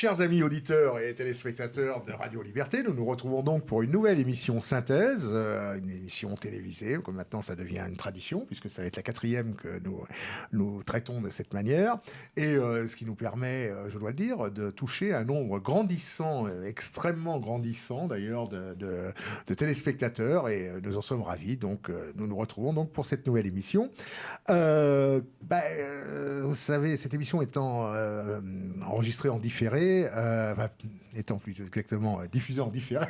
Chers amis auditeurs et téléspectateurs de Radio Liberté, nous nous retrouvons donc pour une nouvelle émission Synthèse, une émission télévisée, comme maintenant ça devient une tradition, puisque ça va être la 4e que nous traitons de cette manière, et ce qui nous permet, je dois le dire, de toucher un nombre grandissant, extrêmement grandissant d'ailleurs, de téléspectateurs, et nous en sommes ravis, donc nous nous retrouvons donc pour cette nouvelle émission. Vous savez, cette émission étant enregistrée en différé, étant plus exactement diffusée en différé,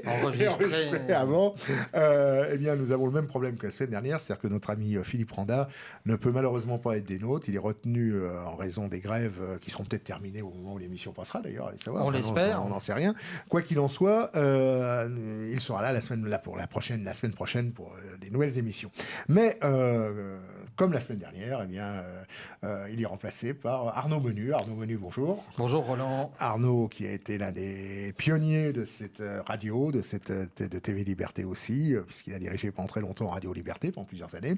enregistrée avant, eh bien nous avons le même problème que la semaine dernière, c'est-à-dire que notre ami Philippe Randa ne peut malheureusement pas être des nôtres, il est retenu en raison des grèves qui seront peut-être terminées au moment où l'émission passera d'ailleurs, allez savoir. On l'espère. On n'en sait rien. Quoi qu'il en soit, il sera là la semaine prochaine pour les nouvelles émissions. Mais comme la semaine dernière, eh bien il est remplacé par Arnaud Menu. Arnaud Menu, bonjour. Bonjour Roland. Arnaud qui a été l'un des pionniers de cette radio, de TV Liberté aussi, puisqu'il a dirigé pendant très longtemps Radio Liberté, pendant plusieurs années.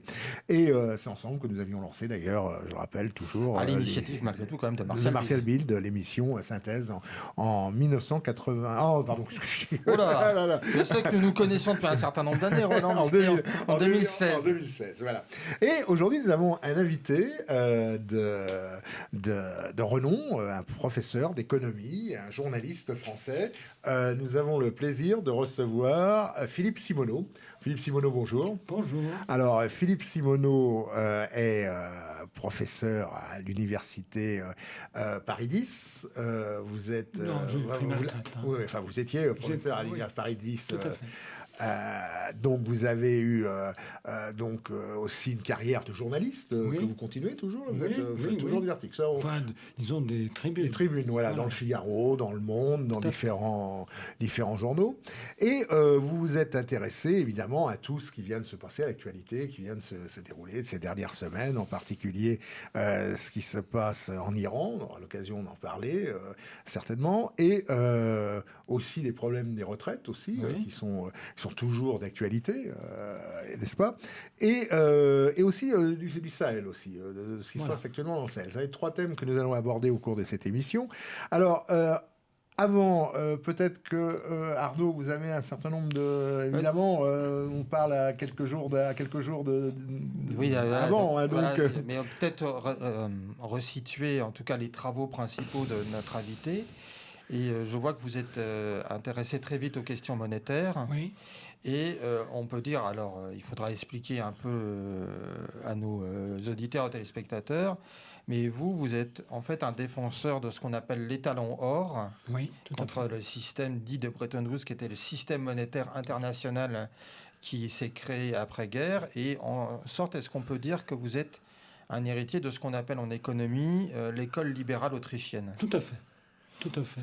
Et c'est ensemble que nous avions lancé d'ailleurs, je rappelle toujours... À l'initiative malgré tout quand même de Martial Bild, l'émission Synthèse en 1980... Oh pardon, excusez-moi. Oh là, je sais que nous nous connaissons depuis un certain nombre d'années, Roland. en 2016. En 2016, voilà. Et aujourd'hui, nous avons un invité de renom, un professeur d'économie, un journaliste français. Nous avons le plaisir de recevoir Philippe Simoneau. Philippe Simoneau, bonjour. Bonjour. Alors, Philippe Simoneau est professeur à l'université Paris X. Vous êtes... Non, j'ai pris ma retraite. Oui, enfin, vous étiez professeur à l'université Paris X. Tout à fait. Donc vous avez eu aussi une carrière de journaliste que vous continuez toujours. Vous faites toujours des articles. Ça, enfin, disons des tribunes. Des tribunes, voilà, dans le Figaro, dans Le Monde, dans différents journaux. Et vous vous êtes intéressé évidemment à tout ce qui vient de se passer, à l'actualité qui vient de se dérouler de ces dernières semaines, en particulier ce qui se passe en Iran. On aura l'occasion d'en parler certainement. Et aussi les problèmes des retraites aussi, qui sont toujours d'actualité, n'est-ce pas? Et aussi du Sahel aussi, de ce qui se passe actuellement dans le Sahel. Ça va être 3 thèmes que nous allons aborder au cours de cette émission. Alors, avant, peut-être que Arnaud, vous avez un certain nombre de... Évidemment, on parle à quelques jours de oui, avant. Mais peut-être resituer en tout cas les travaux principaux de notre invité. Et je vois que vous êtes intéressé très vite aux questions monétaires. Oui. Et on peut dire, alors il faudra expliquer un peu à nos auditeurs et téléspectateurs, mais vous êtes en fait un défenseur de ce qu'on appelle l'étalon or, contre le système dit de Bretton Woods, qui était le système monétaire international qui s'est créé après-guerre. Et en sorte, est-ce qu'on peut dire que vous êtes un héritier de ce qu'on appelle en économie l'école libérale autrichienne? Tout à fait. Tout à fait.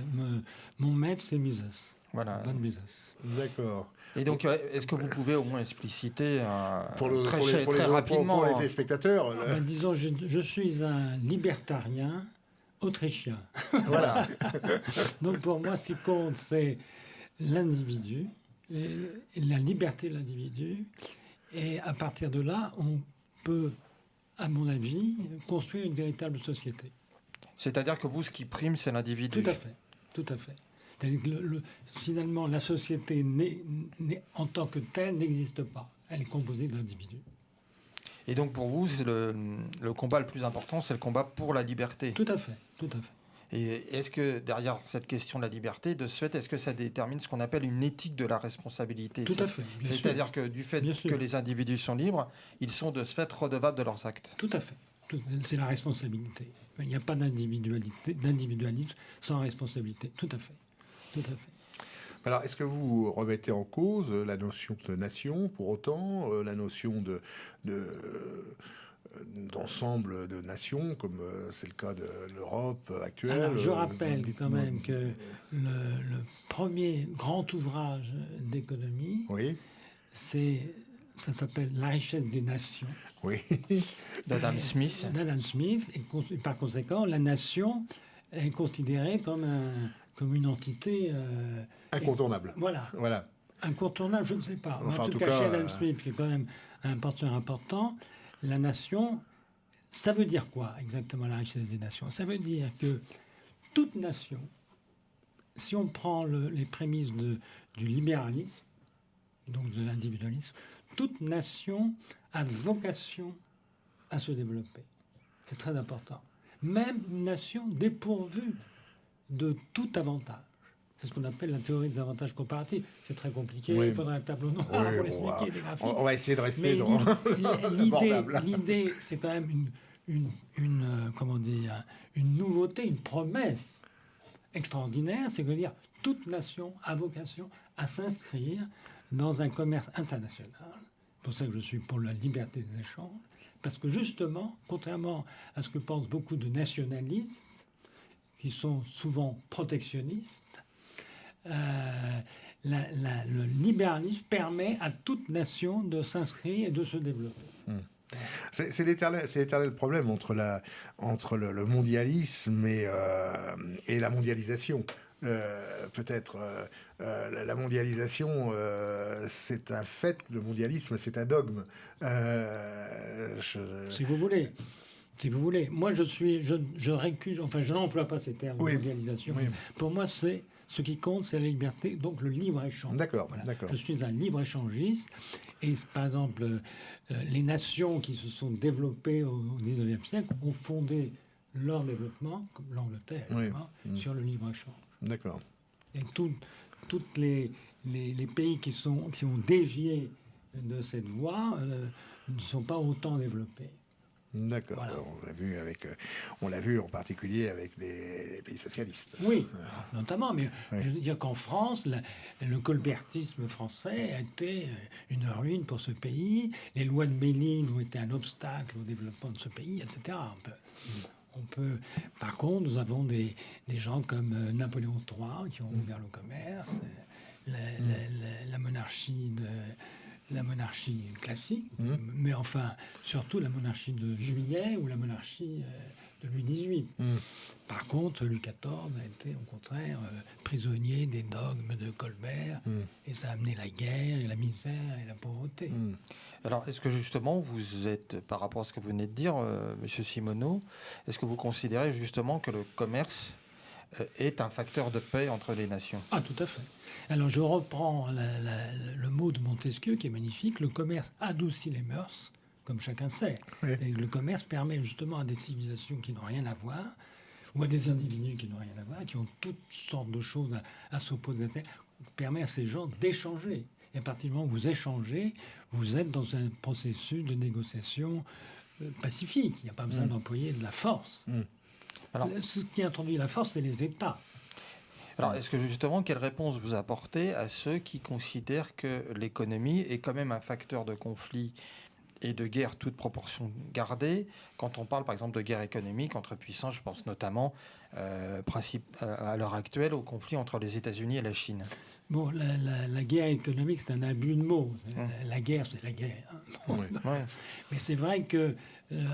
Mon maître, c'est Mises. Voilà. Von Mises. D'accord. Et donc, est-ce que vous pouvez au moins expliciter très pour rapidement pour les téléspectateurs Disons, je suis un libertarien autrichien. Voilà. Donc, pour moi, ce qui compte, c'est l'individu, et la liberté de l'individu. Et à partir de là, on peut, à mon avis, construire une véritable société. C'est-à-dire que vous, ce qui prime, c'est l'individu. Tout à fait, tout à fait. C'est-à-dire que finalement, la société en tant que telle n'existe pas. Elle est composée d'individus. Et donc pour vous, c'est le combat le plus important, c'est le combat pour la liberté. Tout à fait, tout à fait. Et est-ce que derrière cette question de la liberté, de ce fait, est-ce que ça détermine ce qu'on appelle une éthique de la responsabilité? Tout à fait. C'est-à-dire que du fait que les individus sont libres, ils sont de ce fait redevables de leurs actes. Tout à fait. C'est la responsabilité. Il n'y a pas d'individualisme sans responsabilité. Tout à fait. Tout à fait. Alors, est-ce que vous remettez en cause la notion de nation, pour autant, la notion d'ensemble de nations, comme c'est le cas de l'Europe actuelle? Alors, je rappelle quand même que le premier grand ouvrage d'économie, ça s'appelle La richesse des nations. Oui. D'Adam Smith. Et par conséquent, la nation est considérée comme une entité... incontournable. Voilà. Incontournable, je ne sais pas. Enfin, en tout cas, chez Adam Smith, qui est quand même un porteur important, la nation, ça veut dire quoi exactement, la richesse des nations? Ça veut dire que toute nation si on prend les prémices du libéralisme, donc de l'individualisme, toute nation a vocation à se développer. C'est très important. Même une nation dépourvue de tout avantage. C'est ce qu'on appelle la théorie des avantages comparatifs. C'est très compliqué, il faudrait un tableau noir pour expliquer des graphiques. On va essayer de rester Mais dans l'idée, c'est quand même comment dire, une nouveauté, une promesse extraordinaire, c'est de dire toute nation a vocation à s'inscrire dans un commerce international. C'est pour ça que je suis pour la liberté des échanges, parce que justement, contrairement à ce que pensent beaucoup de nationalistes, qui sont souvent protectionnistes, le libéralisme permet à toute nation de s'inscrire et de se développer. C'est l'éternel problème entre le mondialisme et la mondialisation. Peut-être la mondialisation, c'est un fait, le mondialisme, c'est un dogme. Si vous voulez. Moi, je récuse, enfin, je n'emploie pas ces termes de mondialisation. Oui. Pour moi, ce qui compte, c'est la liberté, donc le libre-échange. D'accord. Je suis un libre-échangiste. Et par exemple, les nations qui se sont développées au XIXe siècle ont fondé leur développement, comme l'Angleterre, sur le libre-échange. D'accord. Et tous les pays qui ont dévié de cette voie ne sont pas autant développés. D'accord. Voilà. On l'a vu en particulier avec les pays socialistes. Oui, notamment. Mais je veux dire qu'en France, le colbertisme français a été une ruine pour ce pays. Les lois de Méline ont été un obstacle au développement de ce pays, etc. Par contre, nous avons des gens comme Napoléon III qui ont ouvert le commerce, la monarchie classique, mais enfin, surtout la monarchie de Juillet ou la monarchie de Louis XVIII. Par contre, Louis XIV a été, au contraire, prisonnier des dogmes de Colbert, et ça a amené la guerre, et la misère, et la pauvreté. Alors, est-ce que justement, vous êtes, par rapport à ce que vous venez de dire, Monsieur Simoneau, est-ce que vous considérez justement que le commerce est un facteur de paix entre les nations? Ah, tout à fait. Alors, je reprends le mot de Montesquieu qui est magnifique. Le commerce adoucit les mœurs, comme chacun sait. Oui. Et le commerce permet justement à des civilisations qui n'ont rien à voir, ou à des individus qui n'ont rien à voir, qui ont toutes sortes de choses à s'opposer, permet à ces gens d'échanger. Et à partir du moment où vous échangez, vous êtes dans un processus de négociation pacifique. Il n'y a pas besoin d'employer de la force. Alors, ce qui introduit la force, c'est les États. Alors, est-ce que justement, quelle réponse vous apportez à ceux qui considèrent que l'économie est quand même un facteur de conflit et de guerre, toute proportion gardée, quand on parle par exemple de guerre économique entre puissances? Je pense notamment à l'heure actuelle au conflit entre les États-Unis et la Chine. Bon, la guerre économique, c'est un abus de mots. La guerre, c'est la guerre. Mais c'est vrai que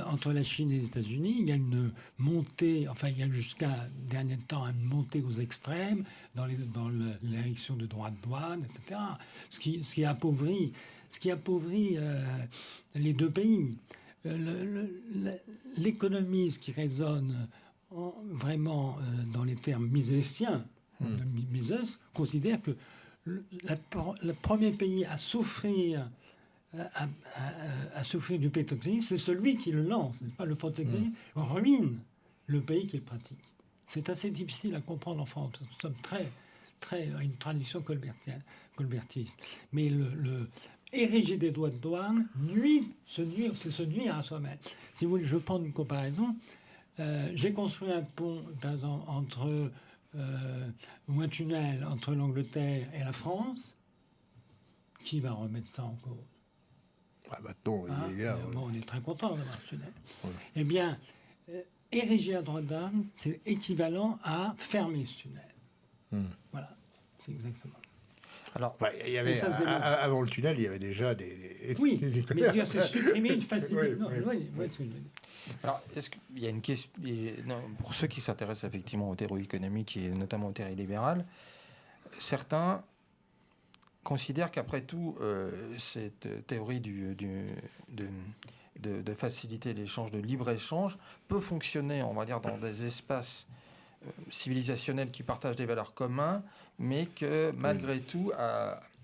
entre la Chine et les États-Unis, il y a une montée, enfin il y a jusqu'à dernier temps une montée aux extrêmes dans l'érection de droits de douane, etc. Ce qui appauvrit les deux pays. L'économie, qui résonne vraiment dans les termes misésiens, de Mises, considère que le premier pays à souffrir du protectionnisme, c'est celui qui le lance, n'est-ce pas? Le protectionnisme ruine le pays qu'il pratique. C'est assez difficile à comprendre en France. Nous sommes très une tradition colbertiste. Mais ériger des droits de douane c'est se nuire à soi-même. Si vous voulez, je prends une comparaison. J'ai construit un pont, par exemple, ou un tunnel entre l'Angleterre et la France. Qui va remettre ça en cause? On est très content d'avoir ce tunnel. Ouais. Eh bien, ériger un droit de douane, c'est équivalent à fermer ce tunnel. Voilà, c'est exactement. Alors, il y avait, avant le tunnel, il y avait déjà des... Oui, mais c'est supprimer une facilité. Alors, est-ce qu'il y a une question... pour ceux qui s'intéressent effectivement aux théories économiques et notamment aux théories libérales, certains considèrent qu'après tout, cette théorie de faciliter l'échange, de libre-échange, peut fonctionner, on va dire, dans des espaces civilisationnels qui partagent des valeurs communes, mais que malgré tout,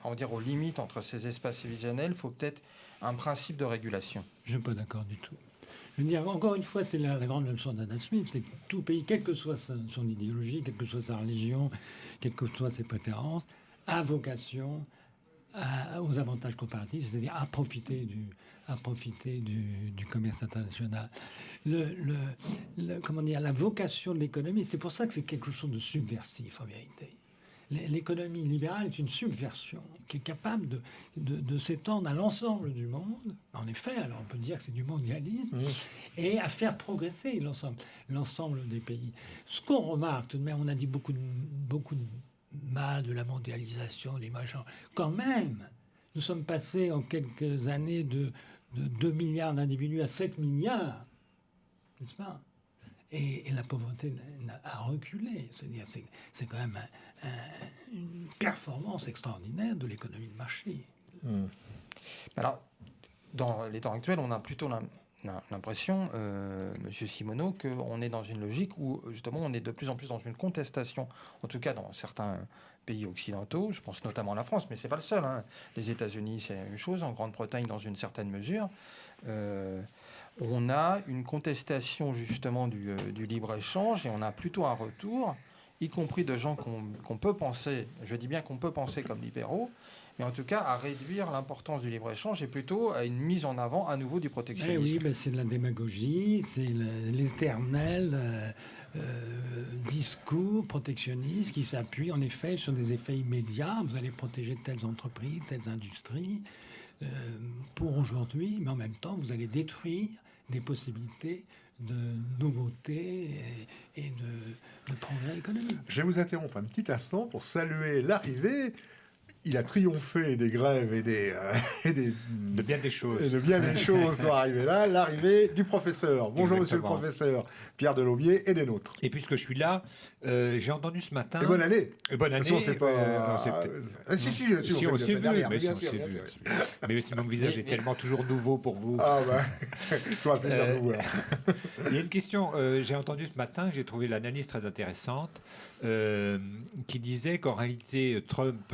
on va dire aux limites entre ces espaces civilisationnels, il faut peut-être un principe de régulation. Je ne suis pas d'accord du tout. Je veux dire, encore une fois, c'est la grande leçon d'Adam Smith, c'est que tout pays, quelle que soit son idéologie, quelle que soit sa religion, quelles que soient ses préférences, a vocation aux avantages comparatifs, c'est-à-dire à profiter du commerce international. Comment dire, la vocation de l'économie, c'est pour ça que c'est quelque chose de subversif en vérité. L'économie libérale est une subversion qui est capable de s'étendre à l'ensemble du monde. En effet, alors on peut dire que c'est du mondialisme, et à faire progresser l'ensemble des pays. Ce qu'on remarque tout de même, on a dit beaucoup de mal de la mondialisation, des machins. Quand même, nous sommes passés en quelques années de 2 milliards d'individus à 7 milliards, n'est-ce pas ? Et la pauvreté a reculé. C'est-à-dire, c'est quand même une performance extraordinaire de l'économie de marché. Alors, dans les temps actuels, on a plutôt l'impression, Monsieur Simoneau, qu'on est dans une logique où, justement, on est de plus en plus dans une contestation, en tout cas dans certains pays occidentaux, je pense notamment à la France, mais c'est pas le seul. Les États-Unis, c'est la même chose, en Grande-Bretagne, dans une certaine mesure. On a une contestation justement du libre-échange et on a plutôt un retour, y compris de gens qu'on peut penser, je dis bien qu'on peut penser comme libéraux, mais en tout cas à réduire l'importance du libre-échange et plutôt à une mise en avant à nouveau du protectionnisme. Oui, ben c'est de la démagogie, c'est l'éternel discours protectionniste qui s'appuie en effet sur des effets immédiats. Vous allez protéger telles entreprises, telles industries pour aujourd'hui, mais en même temps vous allez détruire des possibilités de nouveautés et de progrès économique. Je vais vous interrompre un petit instant pour saluer l'arrivée. Il a triomphé des grèves et de bien des choses. Et de bien des choses sont arrivées là. L'arrivée du professeur. Bonjour, monsieur le professeur Pierre Delaumier et des nôtres. Et puisque je suis là, j'ai entendu ce matin... Et bonne année. Et bonne année. Façon, c'est pas... Si, on s'est vu. Mais mon visage est tellement toujours nouveau pour vous. Ah bah, toujours un plaisir de vous voir. Il y a une question, j'ai entendu ce matin, j'ai trouvé l'analyse très intéressante, qui disait qu'en réalité, Trump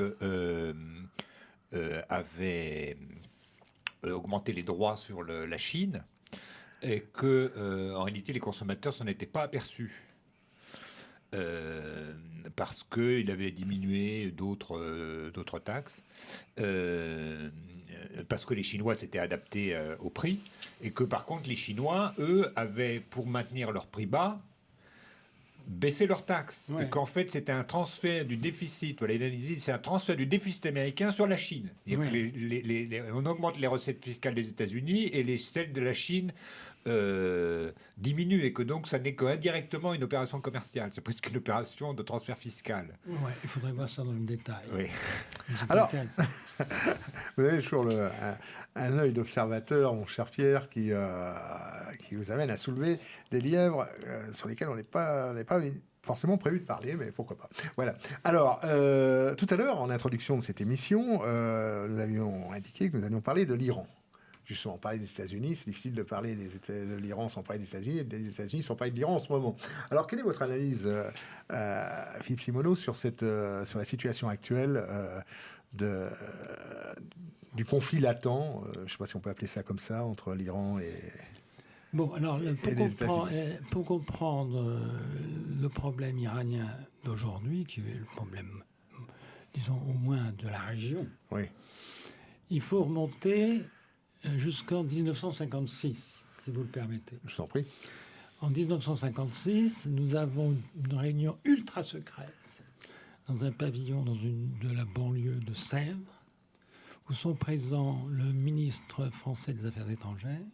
avait augmenté les droits sur la Chine et que, en réalité, les consommateurs s'en étaient pas aperçus. Parce qu'il avait diminué d'autres taxes, parce que les Chinois s'étaient adaptés au prix, et que par contre les Chinois, eux, avaient, pour maintenir leur prix bas, baissé leurs taxes. Ouais. Et qu'en fait, c'était un transfert du déficit, voilà, c'est un transfert du déficit américain sur la Chine. Ouais. On augmente les recettes fiscales des États-Unis et celles de la Chine diminue, et que donc ça n'est qu'indirectement une opération commerciale, c'est presque une opération de transfert fiscal. Ouais, il faudrait voir ça dans le détail. Oui. Alors, vous avez toujours un œil d'observateur, mon cher Pierre, qui vous amène à soulever des lièvres sur lesquels on n'est pas forcément prévu de parler, mais pourquoi pas. Voilà. Alors, tout à l'heure, en introduction de cette émission, nous avions indiqué que nous allions parler de l'Iran. Justement, parler des États-Unis, c'est difficile de parler de l'Iran sans parler des États-Unis, et des États-Unis sans parler de l'Iran en ce moment. Alors, quelle est votre analyse, Philippe Simoneau, sur la situation actuelle du conflit latent, je ne sais pas si on peut appeler ça comme ça, entre l'Iran et... Bon, alors, pour comprendre le problème iranien d'aujourd'hui, qui est le problème, disons, au moins de la région, oui. Il faut remonter jusqu'en 1956, si vous le permettez. Je vous en prie. En 1956, nous avons une réunion ultra secrète dans un pavillon de la banlieue de Sèvres, où sont présents le ministre français des Affaires étrangères,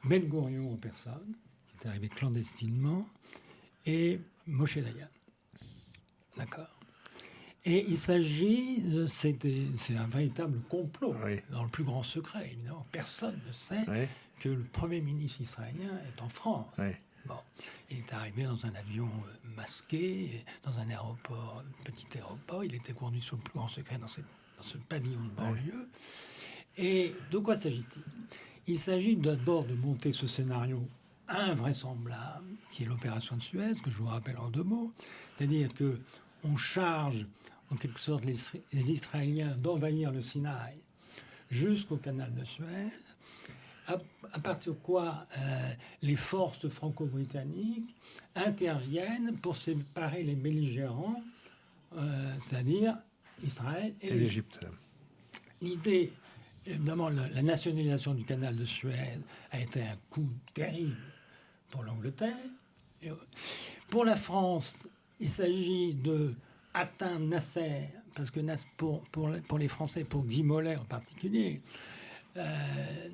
Ben Gourion en personne, qui est arrivé clandestinement, et Moshe Dayan. D'accord. Et il s'agit, c'est un véritable complot, oui. Dans le plus grand secret, évidemment. Personne ne sait que le Premier ministre israélien est en France. Oui. Bon, il est arrivé dans un avion masqué, dans un aéroport, petit aéroport. Il était conduit sous le plus grand secret dans ce pavillon de banlieue. Et de quoi s'agit-il ? Il s'agit d'abord de monter ce scénario invraisemblable, qui est l'opération de Suez, que je vous rappelle en 2 mots. C'est-à-dire qu'on charge, en quelque sorte, les Israéliens d'envahir le Sinaï jusqu'au canal de Suez, à partir de quoi les forces franco-britanniques interviennent pour séparer les belligérants, c'est-à-dire Israël et l'Égypte. L'idée, évidemment, la nationalisation du canal de Suez a été un coup terrible pour l'Angleterre. Pour la France, il s'agit de atteindre Nasser, parce que pour les Français, pour Guy Mollet en particulier,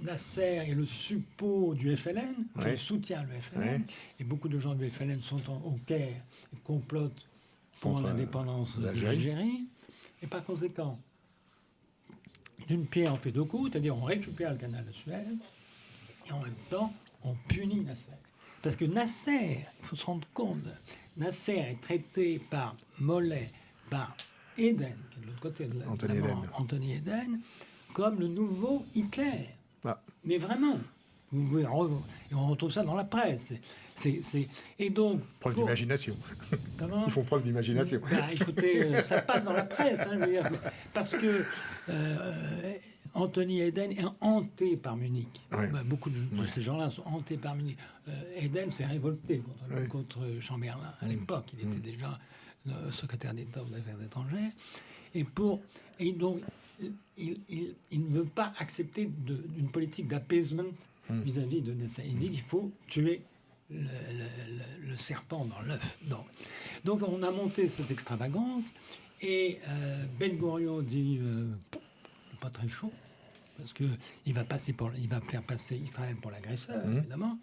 Nasser est le suppôt du FLN, qui soutient le FLN, et beaucoup de gens du FLN sont au Caire et complotent pour l'indépendance de l'Algérie. Et par conséquent, d'une pierre en fait 2 coups, c'est-à-dire on récupère le canal de Suez, et en même temps, on punit Nasser. Parce que Nasser, il faut se rendre compte, Nasser est traité par Mollet, par Eden, qui est de l'autre côté de Anthony Eden, comme le nouveau Hitler. Ah. Mais vraiment, et on retrouve ça dans la presse. Et donc, preuve d'imagination. Comment ? Ils font preuve d'imagination. Écoutez, ça passe dans la presse, je veux dire, parce que Anthony Eden est hanté par Munich. Beaucoup de ces gens-là sont hantés par Munich. Eden s'est révolté contre Chamberlain à l'époque. Il était déjà secrétaire d'État aux Affaires étrangères. Et donc, il ne veut pas accepter d'une politique d'apaisement vis-à-vis de Nasser. Il dit qu'il faut tuer le serpent dans l'œuf. Donc on a monté cette extravagance et Ben Gurion dit pas très chaud parce que il va faire passer Israël pour l'agresseur évidemment,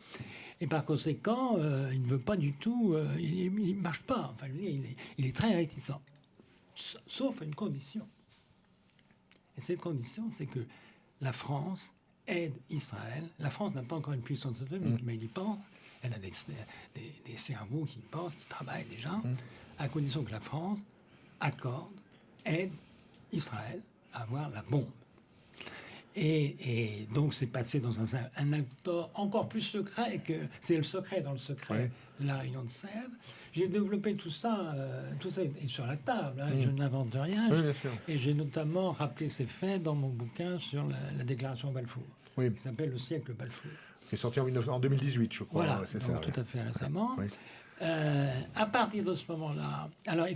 et par conséquent il ne veut pas du tout, il marche pas. Enfin, je veux dire, il est très réticent, sauf à une condition. Et cette condition, c'est que la France aide Israël. La France n'a pas encore une puissance atomique, mais elle y pense. Elle a des cerveaux qui pensent, qui travaillent déjà, à condition que la France aide Israël à avoir la bombe. Et donc, c'est passé dans un acte encore plus secret que... C'est le secret dans le secret de la réunion de Sèvres. J'ai développé tout ça est sur la table. Je n'invente rien. Et j'ai notamment rappelé ces faits dans mon bouquin sur la déclaration Balfour, qui s'appelle « Le siècle Balfour ». Qui est sorti en 2018, je crois. Voilà, c'est donc, ça. tout à fait récemment. À partir de ce moment-là, alors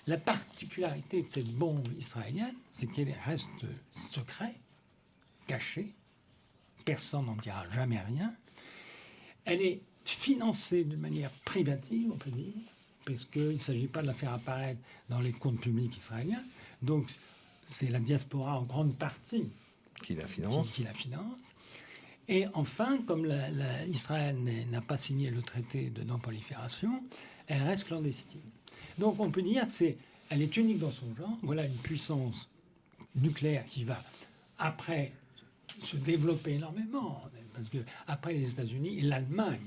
la particularité de cette bombe israélienne, c'est qu'elle reste secrète, cachée, personne n'en dira jamais rien. Elle est financée d'une manière privative, on peut dire, puisqu'il ne s'agit pas de la faire apparaître dans les comptes publics israéliens. Donc, c'est la diaspora en grande partie qui la finance. Qui la finance. Et enfin, comme Israël n'a pas signé le traité de non-prolifération, elle reste clandestine. Donc, on peut dire qu'elle est unique dans son genre. Voilà une puissance nucléaire qui va, après, se développer énormément. Parce que après les États-Unis et l'Allemagne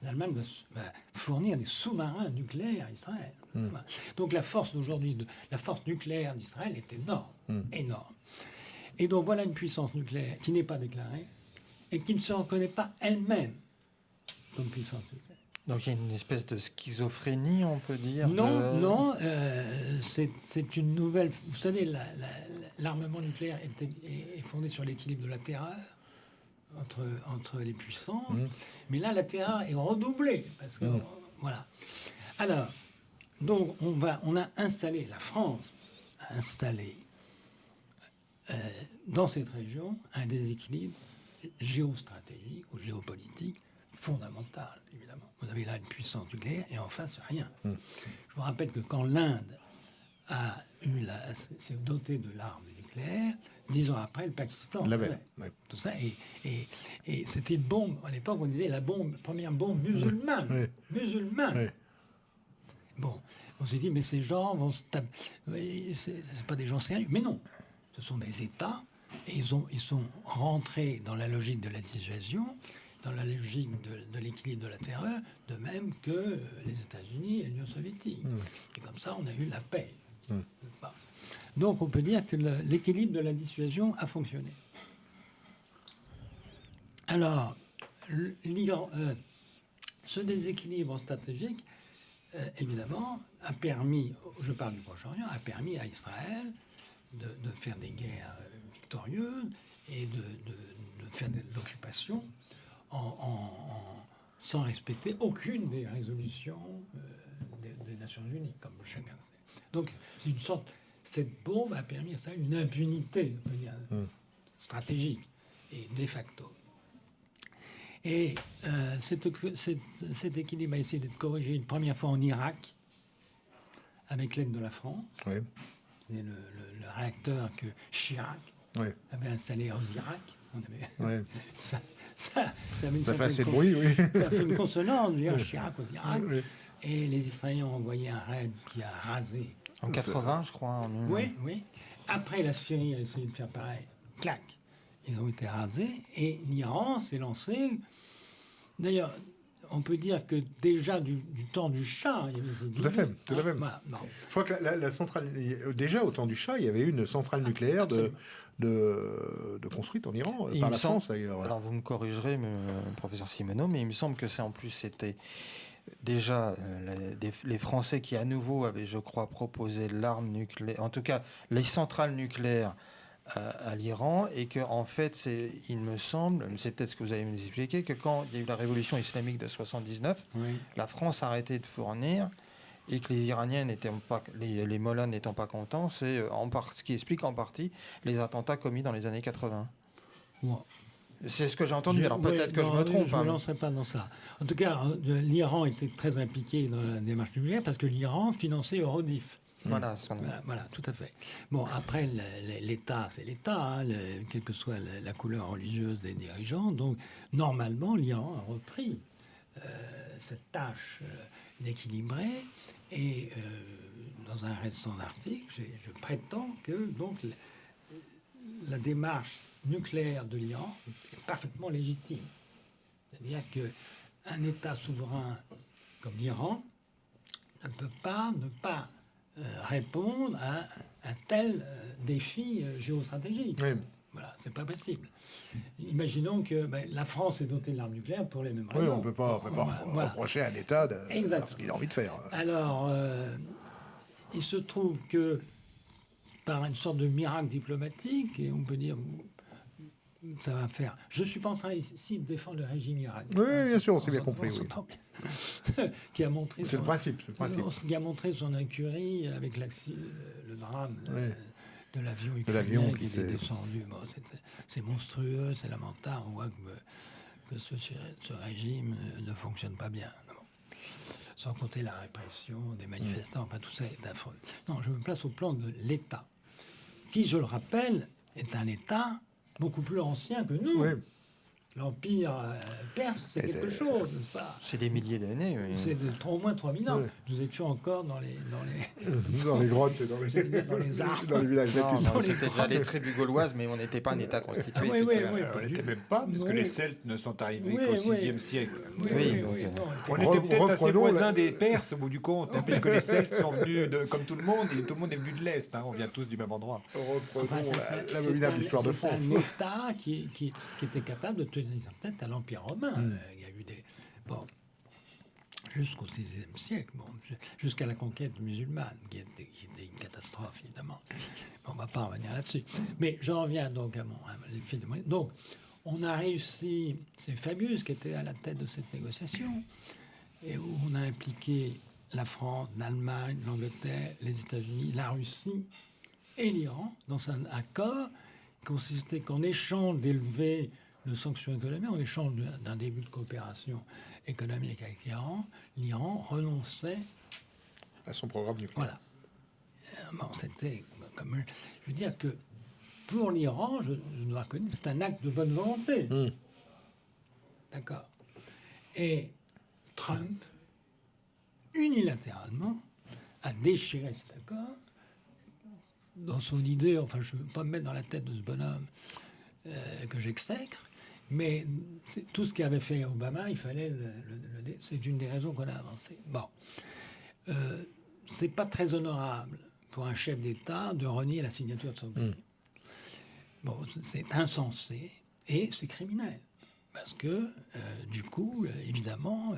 va fournir des sous-marins nucléaires à Israël. Donc la force d'aujourd'hui, la force nucléaire d'Israël est énorme, énorme. Et donc voilà une puissance nucléaire qui n'est pas déclarée et qui ne se reconnaît pas elle-même comme puissance nucléaire. Donc il y a une espèce de schizophrénie, on peut dire. Non, c'est une nouvelle... Vous savez, l'armement nucléaire est fondé sur l'équilibre de la terreur entre les puissances, mais là, la terreur est redoublée, parce que, voilà. Alors, donc, on a installé, la France a installé dans cette région un déséquilibre géostratégique ou géopolitique fondamental, évidemment. Vous avez là une puissance nucléaire et en face, rien. Je vous rappelle que quand l'Inde s'est dotée de l'arme nucléaire, 10 ans après, le Pakistan l'avait. Tout ça, et c'était une bombe. À l'époque, on disait la première bombe musulmane. Musulmane. Bon, on s'est dit, mais ces gens vont se taper. C'est pas des gens sérieux. Mais non, ce sont des États. Et ils sont rentrés dans la logique de la dissuasion, dans la logique de l'équilibre de la terreur, de même que les États-Unis et l'Union soviétique. Et comme ça, on a eu la paix. Donc, on peut dire que l'équilibre de la dissuasion a fonctionné. Alors, ce déséquilibre stratégique, évidemment, a permis, je parle du Proche-Orient, a permis à Israël de faire des guerres victorieuses et de faire de l'occupation sans respecter aucune des résolutions des Nations Unies, comme chacun sait. Donc, c'est une sorte... Cette bombe a permis à ça une impunité, on peut dire, stratégique et de facto. Et cet équilibre a essayé d'être corrigé une première fois en Irak, avec l'aide de la France. Oui. C'est le réacteur que Chirac avait installé en Irak. Ça fait assez de bruit, oui. Ça fait une consonance, dire Chirac aux Irak. Oui. Et les Israéliens ont envoyé un raid qui a rasé. En 80, je crois. Oui. Après, la Syrie a essayé de faire pareil. Clac. Ils ont été rasés. Et l'Iran s'est lancé. D'ailleurs, on peut dire que déjà du temps du Shah, il y avait ces Tout à fait. Voilà, je crois que la centrale, déjà au temps du Shah, il y avait une centrale nucléaire de construite en Iran, par la France d'ailleurs. Alors vous me corrigerez, professeur Simoneau, mais il me semble que c'était déjà les Français qui à nouveau avaient, je crois, proposé l'arme nucléaire, en tout cas les centrales nucléaires à l'Iran, et que en fait, il me semble, c'est peut-être ce que vous allez nous expliquer, que quand il y a eu la révolution islamique de 79, la France a arrêté de fournir, et que les Iraniens n'étaient pas, les mollahs n'étant pas contents, c'est ce qui explique en partie les attentats commis dans les années 80. Bon. C'est ce que j'ai entendu, alors peut-être que je me trompe. Je ne me lancerai pas dans ça. En tout cas, l'Iran était très impliqué dans la démarche nucléaire parce que l'Iran finançait Eurodif. Voilà, tout à fait. Bon, après, l'État, c'est l'État, quelle que soit la couleur religieuse des dirigeants. Donc, normalement, l'Iran a repris cette tâche d'équilibrer. Et dans un récent article, je prétends que donc, la démarche nucléaire de l'Iran est parfaitement légitime. C'est-à-dire qu'un État souverain comme l'Iran ne peut pas ne pas répondre à un tel défi géostratégique. Oui. Voilà, c'est pas possible. Imaginons que la France est dotée de l'arme nucléaire pour les mêmes raisons. Oui, on ne peut pas reprocher à un État de faire ce qu'il a envie de faire. Alors, il se trouve que par une sorte de miracle diplomatique, et on peut dire ça va faire... Je ne suis pas en train ici de défendre le régime iranien. Oui, bien sûr, on s'est bien compris. Qui a montré c'est le principe. Qui a montré son incurie avec le drame de l'avion ukrainien qui est descendu. Bon, c'est monstrueux, c'est lamentable. On voit que ce régime ne fonctionne pas bien. Sans compter la répression des manifestants, enfin tout ça est affreux. Non, je me place au plan de l'État, qui, je le rappelle, est un État beaucoup plus ancien que nous. Oui. L'Empire perse, c'est quelque chose, n'est-ce pas? C'est des milliers d'années, oui. C'est au moins 3000 ans. Oui. Nous étions encore dans les grottes et dans les arbres. Dans les villages c'était déjà les tribus gauloises, mais on n'était pas un État constitué. On n'était même pas, parce que les Celtes ne sont arrivés qu'au VIe siècle. On était peut-être assez voisins des Perses, au bout du compte, puisque les Celtes sont venus, comme tout le monde, et tout le monde est venu de l'Est. On vient tous du même endroit. Reprenons l'abominable histoire de France. C'est un État qui était capable de tenir tête à l'Empire romain. Il y a eu des... Bon, jusqu'au VIe siècle, jusqu'à la conquête musulmane, qui était une catastrophe, évidemment. On ne va pas revenir là-dessus. Mais j'en reviens donc à l'effet de moyens. Donc, on a réussi, c'est Fabius qui était à la tête de cette négociation, et où on a impliqué la France, l'Allemagne, l'Angleterre, les États-Unis, la Russie et l'Iran dans un accord qui consistait qu'en échange d'élever de sanctions économiques, en échange d'un début de coopération économique avec l'Iran renonçait à son programme nucléaire. Voilà. Bon, c'était comme... Je veux dire que pour l'Iran, je dois reconnaître, c'est un acte de bonne volonté. D'accord. Et Trump, unilatéralement, a déchiré cet accord dans son idée, enfin je ne veux pas me mettre dans la tête de ce bonhomme que j'exècre, mais tout ce qu'avait fait Obama, il fallait c'est une des raisons qu'on a avancé. Bon, c'est pas très honorable pour un chef d'État de renier la signature de son pays. Bon, c'est insensé et c'est criminel. Parce que, du coup, évidemment,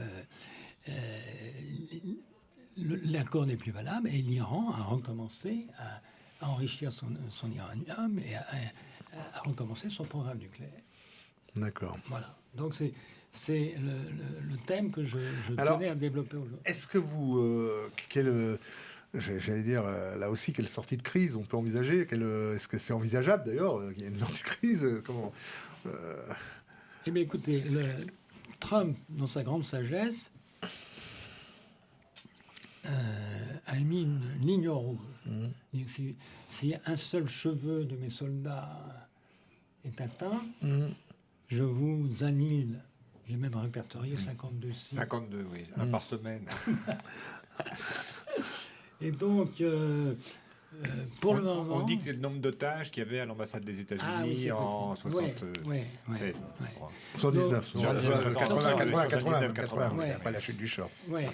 l'accord n'est plus valable et l'Iran a recommencé à enrichir son uranium et à recommencer son programme nucléaire. D'accord. Voilà. Donc c'est le thème que je tenais à développer aujourd'hui. Est-ce que vous... j'allais dire, là aussi, quelle sortie de crise on peut envisager? Est-ce que c'est envisageable, d'ailleurs, qu'il y ait une sortie de crise? Comment Eh bien, écoutez, Trump, dans sa grande sagesse, a mis une ligne rouge. Si un seul cheveu de mes soldats est atteint, je vous annule. J'ai même répertorié 52 sites. 52, oui, un par semaine. Et donc, pour le moment... On dit que c'est le nombre d'otages qu'il y avait à l'ambassade des États-Unis en 76, je crois. 119, 80, ouais. après la chute du Shah. Ouais.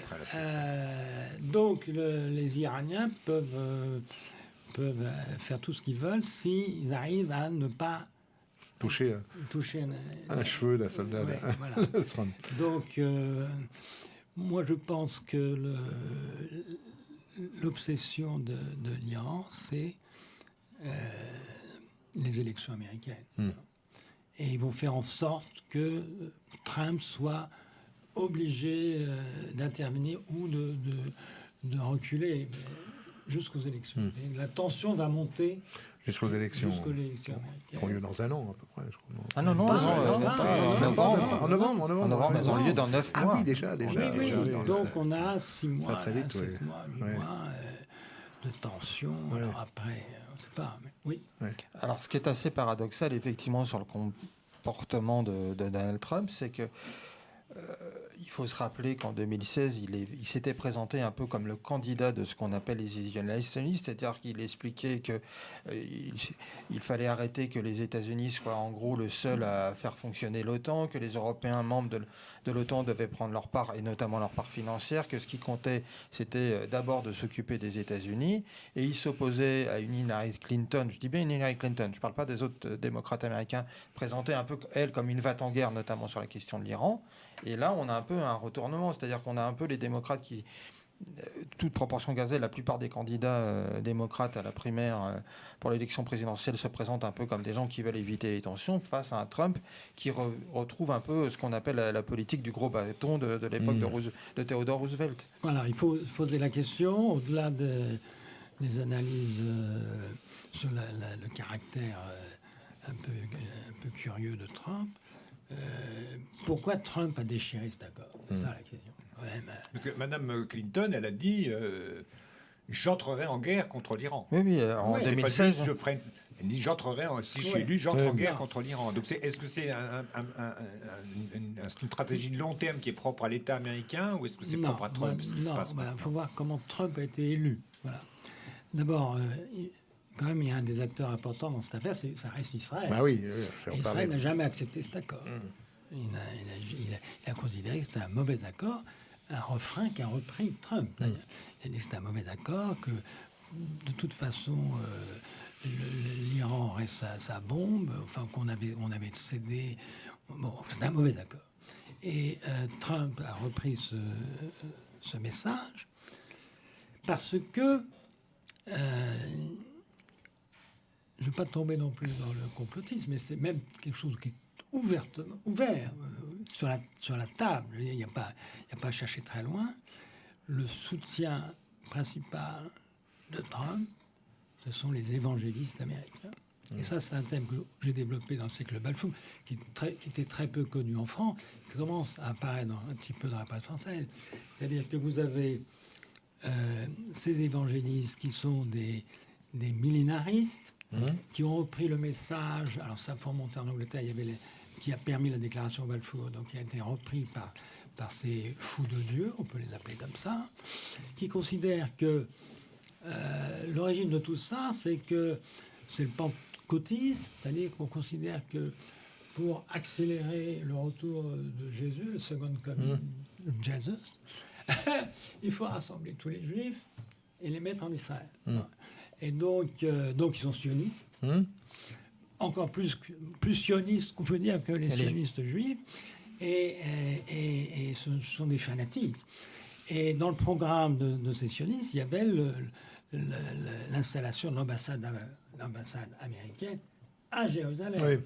Donc, les Iraniens peuvent faire tout ce qu'ils veulent s'ils arrivent à ne pas toucher un cheveu d'un soldat. Ouais, voilà. Donc, moi, je pense que l'obsession de l'Iran, c'est les élections américaines. Et ils vont faire en sorte que Trump soit obligé d'intervenir ou de reculer jusqu'aux élections. Et la tension va monter jusqu'aux élections américaines. Qui ont lieu dans un an, à peu près, je crois. Ah non, en novembre. En novembre, elles ont lieu dans 9 mois. Ah oui, déjà. Oui. Donc on a 6 mois, très vite, 7 mois, 8 mois de tension. Alors après, on ne sait pas, mais oui. Alors ce qui est assez paradoxal, effectivement, sur le comportement de Donald Trump, c'est que il faut se rappeler qu'en 2016, il s'était présenté un peu comme le candidat de ce qu'on appelle les isolationnistes, c'est-à-dire qu'il expliquait que il fallait arrêter que les États-Unis soient en gros le seul à faire fonctionner l'OTAN, que les Européens membres de l'OTAN devaient prendre leur part, et notamment leur part financière, que ce qui comptait, c'était d'abord de s'occuper des États-Unis, et il s'opposait à une Hillary Clinton, je dis bien une Hillary Clinton, je ne parle pas des autres démocrates américains, présentée un peu, elle, comme une va-t-en-guerre, notamment sur la question de l'Iran. Et là, on a un peu un retournement, c'est-à-dire qu'on a un peu les démocrates qui, toute proportion gardée, la plupart des candidats démocrates à la primaire pour l'élection présidentielle se présentent un peu comme des gens qui veulent éviter les tensions face à un Trump qui retrouve un peu ce qu'on appelle la politique du gros bâton de l'époque de Theodore Roosevelt. Voilà, il faut poser la question, au-delà des analyses sur le caractère un peu curieux de Trump. Pourquoi Trump a déchiré cet accord? C'est ça la question. Parce que Mme Clinton, elle a dit j'entrerai en guerre contre l'Iran. Oui, en 2016. Elle dit j'entrerai, si je suis élu, j'entre en guerre contre l'Iran. Donc est-ce que c'est une stratégie de long terme qui est propre à l'État américain ou est-ce que c'est propre à Trump? Il faut voir comment Trump a été élu. Voilà. D'abord, quand même, il y a un des acteurs importants dans cette affaire, ça reste Israël. Bah oui, Israël n'a jamais accepté cet accord. Il a considéré que c'était un mauvais accord, un refrain qu'a repris Trump. Il a dit que c'était un mauvais accord, que de toute façon, l'Iran aurait sa bombe, enfin qu'on avait cédé. Bon, c'était un mauvais accord. Et Trump a repris ce message parce que je ne veux pas tomber non plus dans le complotisme, mais c'est même quelque chose qui est ouvert sur la table. Il n'y a pas à chercher très loin. Le soutien principal de Trump, ce sont les évangélistes américains. Et ça, c'est un thème que j'ai développé dans le siècle Balfour, qui était très peu connu en France, qui commence à apparaître un petit peu dans la presse française. C'est-à-dire que vous avez ces évangélistes qui sont des millénaristes, qui ont repris le message. Alors ça, faut remonter en Angleterre, il y avait qui a permis la déclaration Balfour, donc qui a été repris par ces fous de Dieu, on peut les appeler comme ça, qui considèrent que l'origine de tout ça, c'est le pentecôtisme, c'est-à-dire qu'on considère que pour accélérer le retour de Jésus, le second coming of Jesus, il faut rassembler tous les Juifs et les mettre en Israël. Et donc ils sont sionistes. encore plus sionistes qu'on peut dire que les sionistes juifs, et ce sont des fanatiques. Et dans le programme de ces sionistes, il y avait l'installation de l'ambassade américaine à Jérusalem. Oui.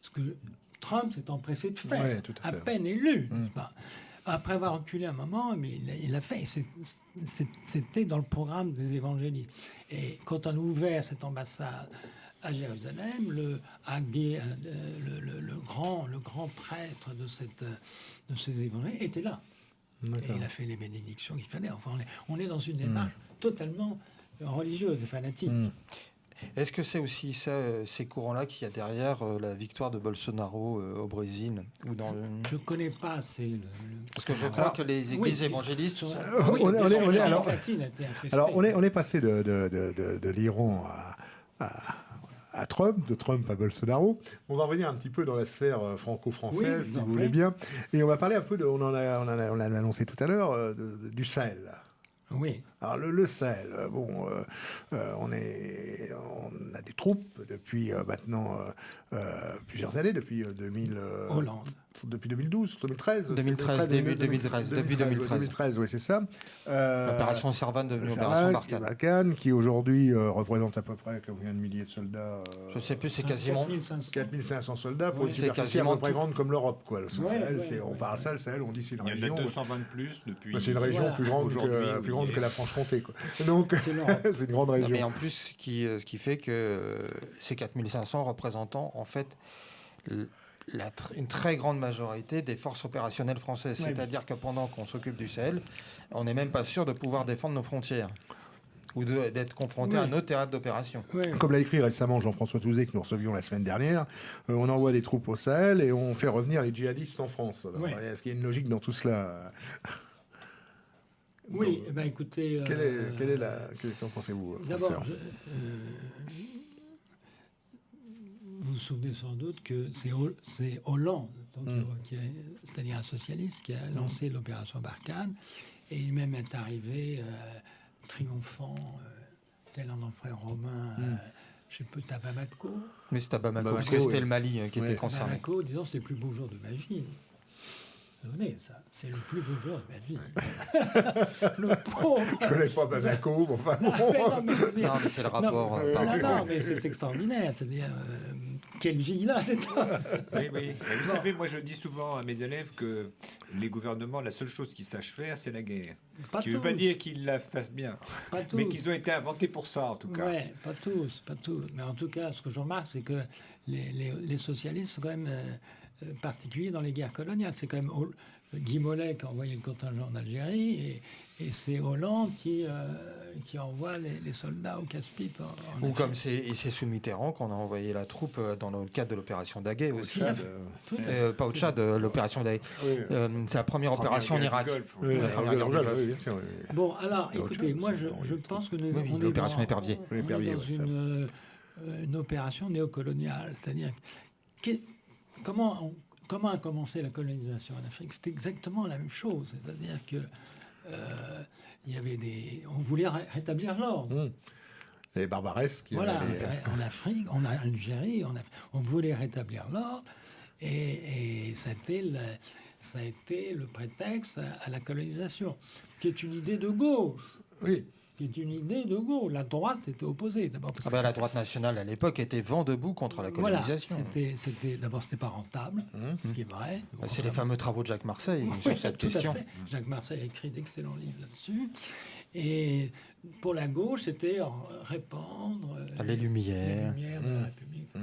Ce que Trump s'est empressé de faire, Oui, tout à fait. peine élu. n'est-ce pas ? Après avoir reculé un moment, mais il l'a fait. C'était dans le programme des évangélistes. Et quand on a ouvert cette ambassade à Jérusalem, le grand prêtre de ces évangélistes était là. Et il a fait les bénédictions qu'il fallait. Enfin, on est dans une démarche totalement religieuse et fanatique. Est-ce que c'est aussi ces courants-là qu'il y a derrière la victoire de Bolsonaro au Brésil ou dans Je ne connais pas assez Parce que je crois que les églises évangélistes... On est passé de l'Iran à Trump, de Trump à Bolsonaro. On va revenir un petit peu dans la sphère franco-française, si vous voulez bien. Et on va parler un peu, on l'a annoncé tout à l'heure, du Sahel. Oui. Alors le Sahel, on a des troupes depuis maintenant plusieurs années, depuis 2000. Hollande. Depuis 2012, 2013. 2013, début 2013. Depuis 2013. 2013, oui, c'est ça. L'opération Servane devenue opération Barkhane, qui aujourd'hui représente à peu près combien de milliers de soldats Je ne sais plus, c'est quasiment 4500 soldats pour une c'est superficie à peu près grande comme l'Europe. On part à ça, le Sahel, on dit c'est une région. Il y en a 220 de plus depuis. C'est une région plus grande que la Franche-Comté. Donc c'est une grande région. Mais en plus, ce qui fait que ces 4500 représentant en fait une très grande majorité des forces opérationnelles françaises. C'est-à-dire que pendant qu'on s'occupe du Sahel, on n'est même pas sûr de pouvoir défendre nos frontières ou d'être confronté à un autre théâtre d'opération. Comme l'a écrit récemment Jean-François Touzé, que nous recevions la semaine dernière, on envoie des troupes au Sahel et on fait revenir les djihadistes en France. Alors, est-ce qu'il y a une logique dans tout cela ? Oui, écoutez... Qu'en pensez-vous ? D'abord, vous vous souvenez sans doute que c'est Hollande, c'est-à-dire un socialiste, qui a lancé l'opération Barkhane, et il même est arrivé triomphant, tel un empereur romain, je ne sais pas, à Bamako. Mais c'était à Bamako, parce que c'était le Mali qui était concerné. Bamako, disons, c'est le plus beau jour de ma vie. Vous venez, ça, c'est le plus beau jour de ma vie. Le pauvre. Je connais pas Bamako, mais enfin. Non, mais c'est le rapport. Non, mais c'est extraordinaire. C'est-à-dire, quelle vie là, c'est ça. Oui. Vous savez, moi je dis souvent à mes élèves que les gouvernements, la seule chose qu'ils sachent faire, c'est la guerre. Qui ne veut pas dire qu'ils la fassent bien, mais qu'ils ont été inventés pour ça, en tout cas. Oui, pas tous. Mais en tout cas, ce que je remarque, c'est que les socialistes sont quand même particuliers dans les guerres coloniales. C'est quand même Guy Mollet qui a envoyé le contingent en Algérie et c'est Hollande qui envoie les soldats au casse-pipe. Ou comme c'est sous Mitterrand qu'on a envoyé la troupe dans le cadre de l'opération Daguet aussi. Pas au Tchad, l'opération Daguet. C'est la première opération en Irak. Bon, alors, écoutez, moi je pense que on est l'opération Épervier. Dans une opération néocoloniale. C'est-à-dire, comment a commencé la colonisation en Afrique ? C'était exactement la même chose. C'est-à-dire que il y avait on voulait rétablir l'ordre. Les barbaresques. Voilà, en Afrique, en Algérie, on voulait rétablir l'ordre et ça a été le prétexte à la colonisation, qui est une idée de gauche. Oui. Qui est une idée de gauche. La droite était opposée. D'abord, la droite nationale, à l'époque, était vent debout contre la colonisation. Voilà, d'abord, ce n'était pas rentable, ce qui est vrai. C'est les fameux travaux de Jacques Marseille sur cette question. Tout à fait. Jacques Marseille a écrit d'excellents livres là-dessus. Et pour la gauche, c'était répandre les lumières de la République.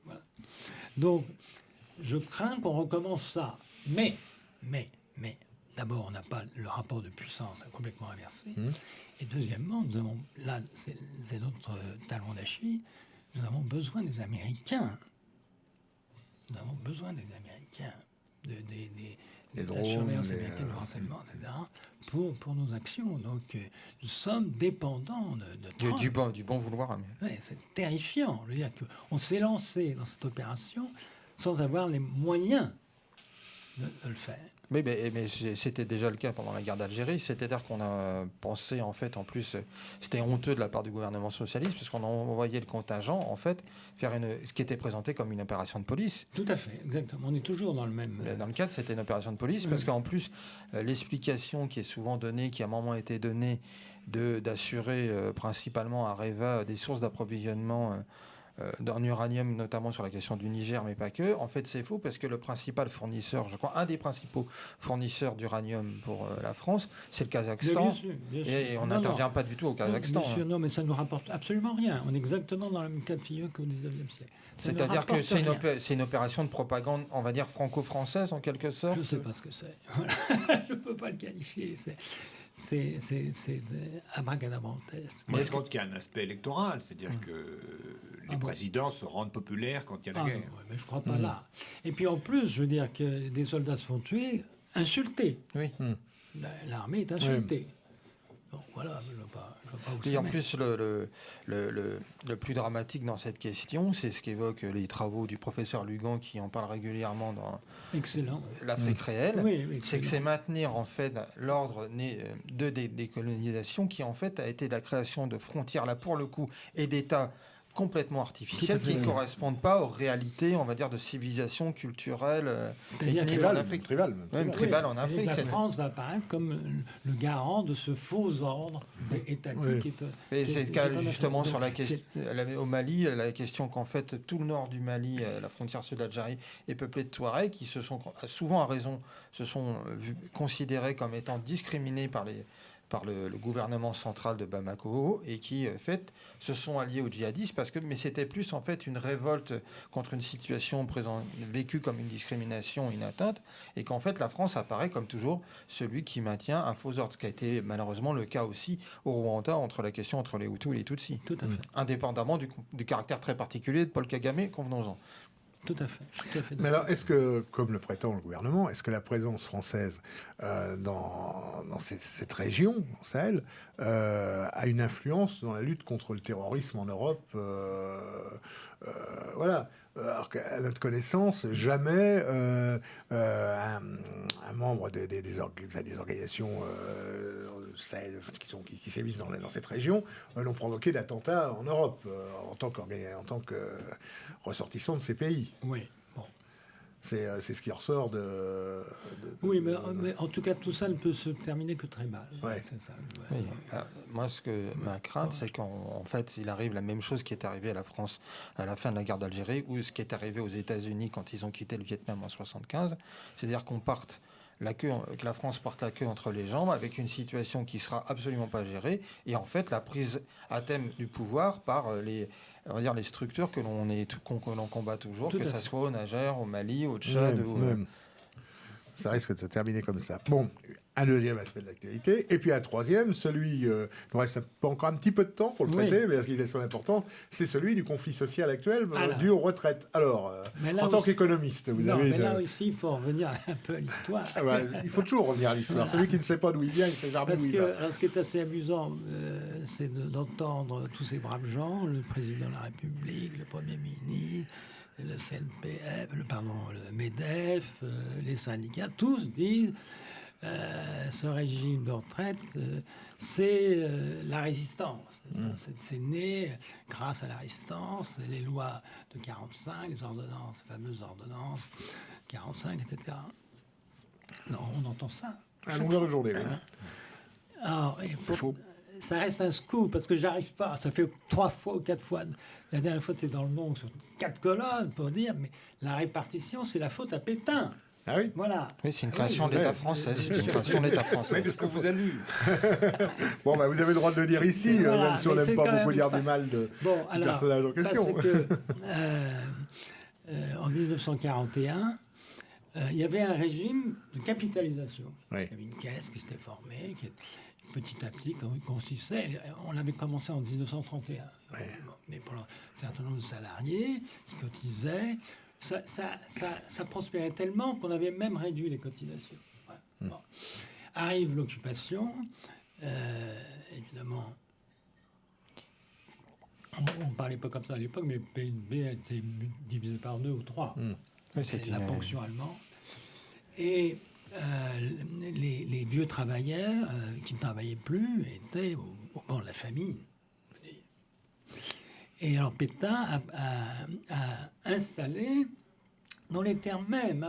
Voilà. Donc, je crains qu'on recommence ça. Mais, d'abord, on n'a pas le rapport de puissance complètement inversé. Et deuxièmement, nous avons, là, c'est notre talon d'Achille, nous avons besoin des Américains. Nous avons besoin des Américains, de la surveillance américaine, du renseignement, etc., pour nos actions. Donc, nous sommes dépendants de Trump. Du bon vouloir. Ouais, c'est terrifiant. Je veux dire qu'on s'est lancé dans cette opération sans avoir les moyens de le faire. Oui, mais c'était déjà le cas pendant la guerre d'Algérie. C'est-à-dire qu'on a pensé, en fait, en plus, c'était honteux de la part du gouvernement socialiste, parce qu'on a envoyé le contingent, en fait, faire ce qui était présenté comme une opération de police. Tout à fait, exactement. On est toujours dans le même... Mais dans le cadre, c'était une opération de police, parce qu'en plus, l'explication qui est souvent donnée, qui a un moment été donnée, d'assurer principalement à Areva des sources d'approvisionnement en uranium, notamment sur la question du Niger, mais pas que. En fait, c'est faux parce que le principal fournisseur, je crois, un des principaux fournisseurs d'uranium pour la France, c'est le Kazakhstan. Bien sûr. Et on n'intervient pas du tout au Kazakhstan. Non, bien sûr, non, mais ça ne nous rapporte absolument rien. On est exactement dans le même cas de figure qu'au 19e siècle. C'est-à-dire que c'est une opération de propagande, on va dire, franco-française, en quelque sorte. Je ne sais pas ce que c'est. Voilà. Je ne peux pas le qualifier. C'est abracadabrantesque. Mais je pense qu'il y a un aspect électoral, c'est-à-dire que les présidents se rendent populaires quand il y a la guerre. Non, mais je ne crois pas là. Et puis en plus, je veux dire que des soldats se font tuer, insultés. Oui. L'armée est insultée. Donc voilà, je ne vois pas où et ça en mène. plus, le plus dramatique dans cette question, c'est ce qu'évoquent les travaux du professeur Lugan, qui en parle régulièrement dans l'Afrique réelle. Oui, c'est que c'est maintenir en fait l'ordre de décolonisation qui en fait a été la création de frontières, là pour le coup, et d'États complètement artificiels qui ne correspondent pas aux réalités, on va dire, de civilisation culturelle ethnique en Afrique. Tribal en Afrique. La France va apparaître comme le garant de ce faux ordre étatique. Et c'est le cas justement sur la question au Mali, la question qu'en fait tout le nord du Mali, la frontière sud d'Algérie, est peuplée de Touaregs qui se sont souvent à raison considérés comme étant discriminés par le gouvernement central de Bamako et qui, en fait, se sont alliés aux djihadistes mais c'était plus, en fait, une révolte contre une situation vécue comme une discrimination, une atteinte, et qu'en fait, la France apparaît comme toujours celui qui maintient un faux ordre, ce qui a été malheureusement le cas aussi au Rwanda entre les Hutus et les Tutsis. Tout à fait. Indépendamment du caractère très particulier de Paul Kagame, convenons-en. Tout à fait. Je suis tout à fait mais alors, est-ce que, comme le prétend le gouvernement, est-ce que la présence française dans cette région, au Sahel, a une influence dans la lutte contre le terrorisme en Europe voilà. Alors qu'à notre connaissance, jamais un membre des organisations Sahel, qui sévissent dans cette région n'ont provoqué d'attentats en Europe en tant que ressortissants de ces pays. Oui, bon. C'est ce qui ressort de oui, mais en tout cas, tout ça ne peut se terminer que très mal. Ouais. C'est ça. Oui. Moi, ma crainte, c'est qu'en fait, il arrive la même chose qui est arrivé à la France à la fin de la guerre d'Algérie, ou ce qui est arrivé aux États-Unis quand ils ont quitté le Vietnam en 1975. C'est-à-dire que la France parte la queue entre les jambes avec une situation qui sera absolument pas gérée, et en fait la prise à thème du pouvoir par les structures que l'on combat toujours, que ça soit au Niger, au Mali, au Tchad. Ça risque de se terminer comme ça. Bon, un deuxième aspect de l'actualité, et puis un troisième, celui, il nous reste encore un petit peu de temps pour le traiter, mais parce qu'il est son important, c'est celui du conflit social actuel dû aux retraites. Alors, en tant qu'économiste, vous avez... mais là aussi, il faut revenir un peu à l'histoire. Il faut toujours revenir à l'histoire. Celui qui ne sait pas d'où il vient, il ne sait jamais d'où il va. Alors, ce qui est assez amusant, c'est d'entendre tous ces braves gens, le président de la République, le Premier ministre, le CNPF, le MEDEF, les syndicats, tous disent ce régime de retraite, c'est la résistance. C'est né grâce à la résistance, les lois de 45, les fameuses ordonnances 45, etc. Non, on entend ça. À longueur de journée. Alors, ça reste un scoop parce que j'arrive pas. Ça fait 3 fois ou 4 fois. La dernière fois, tu es dans le Monde sur 4 colonnes pour dire, mais la répartition, c'est la faute à Pétain. Ah oui. Voilà. Oui, c'est une création de l'État français. C'est une création de l'État français. Mais de ce que vous avez lu. Bon, vous avez le droit de le dire ici, même si on n'aime pas beaucoup dire du mal du personnage en question. C'est que, en 1941, il y avait un régime de capitalisation. Oui. Il y avait une caisse qui s'était formée, qui petit à petit consistait. On l'avait commencé en 1931. Ouais. Mais pour un certain nombre de salariés qui cotisaient, ça prospérait tellement qu'on avait même réduit les cotisations. Ouais. Bon. Arrive l'occupation, évidemment. On ne parlait pas comme ça à l'époque, mais le PNB a été divisé par 2 ou 3. Oui, c'est la ponction allemande. Et les vieux travailleurs qui ne travaillaient plus étaient au bord de la famine. Et alors Pétain a installé, dans les termes mêmes,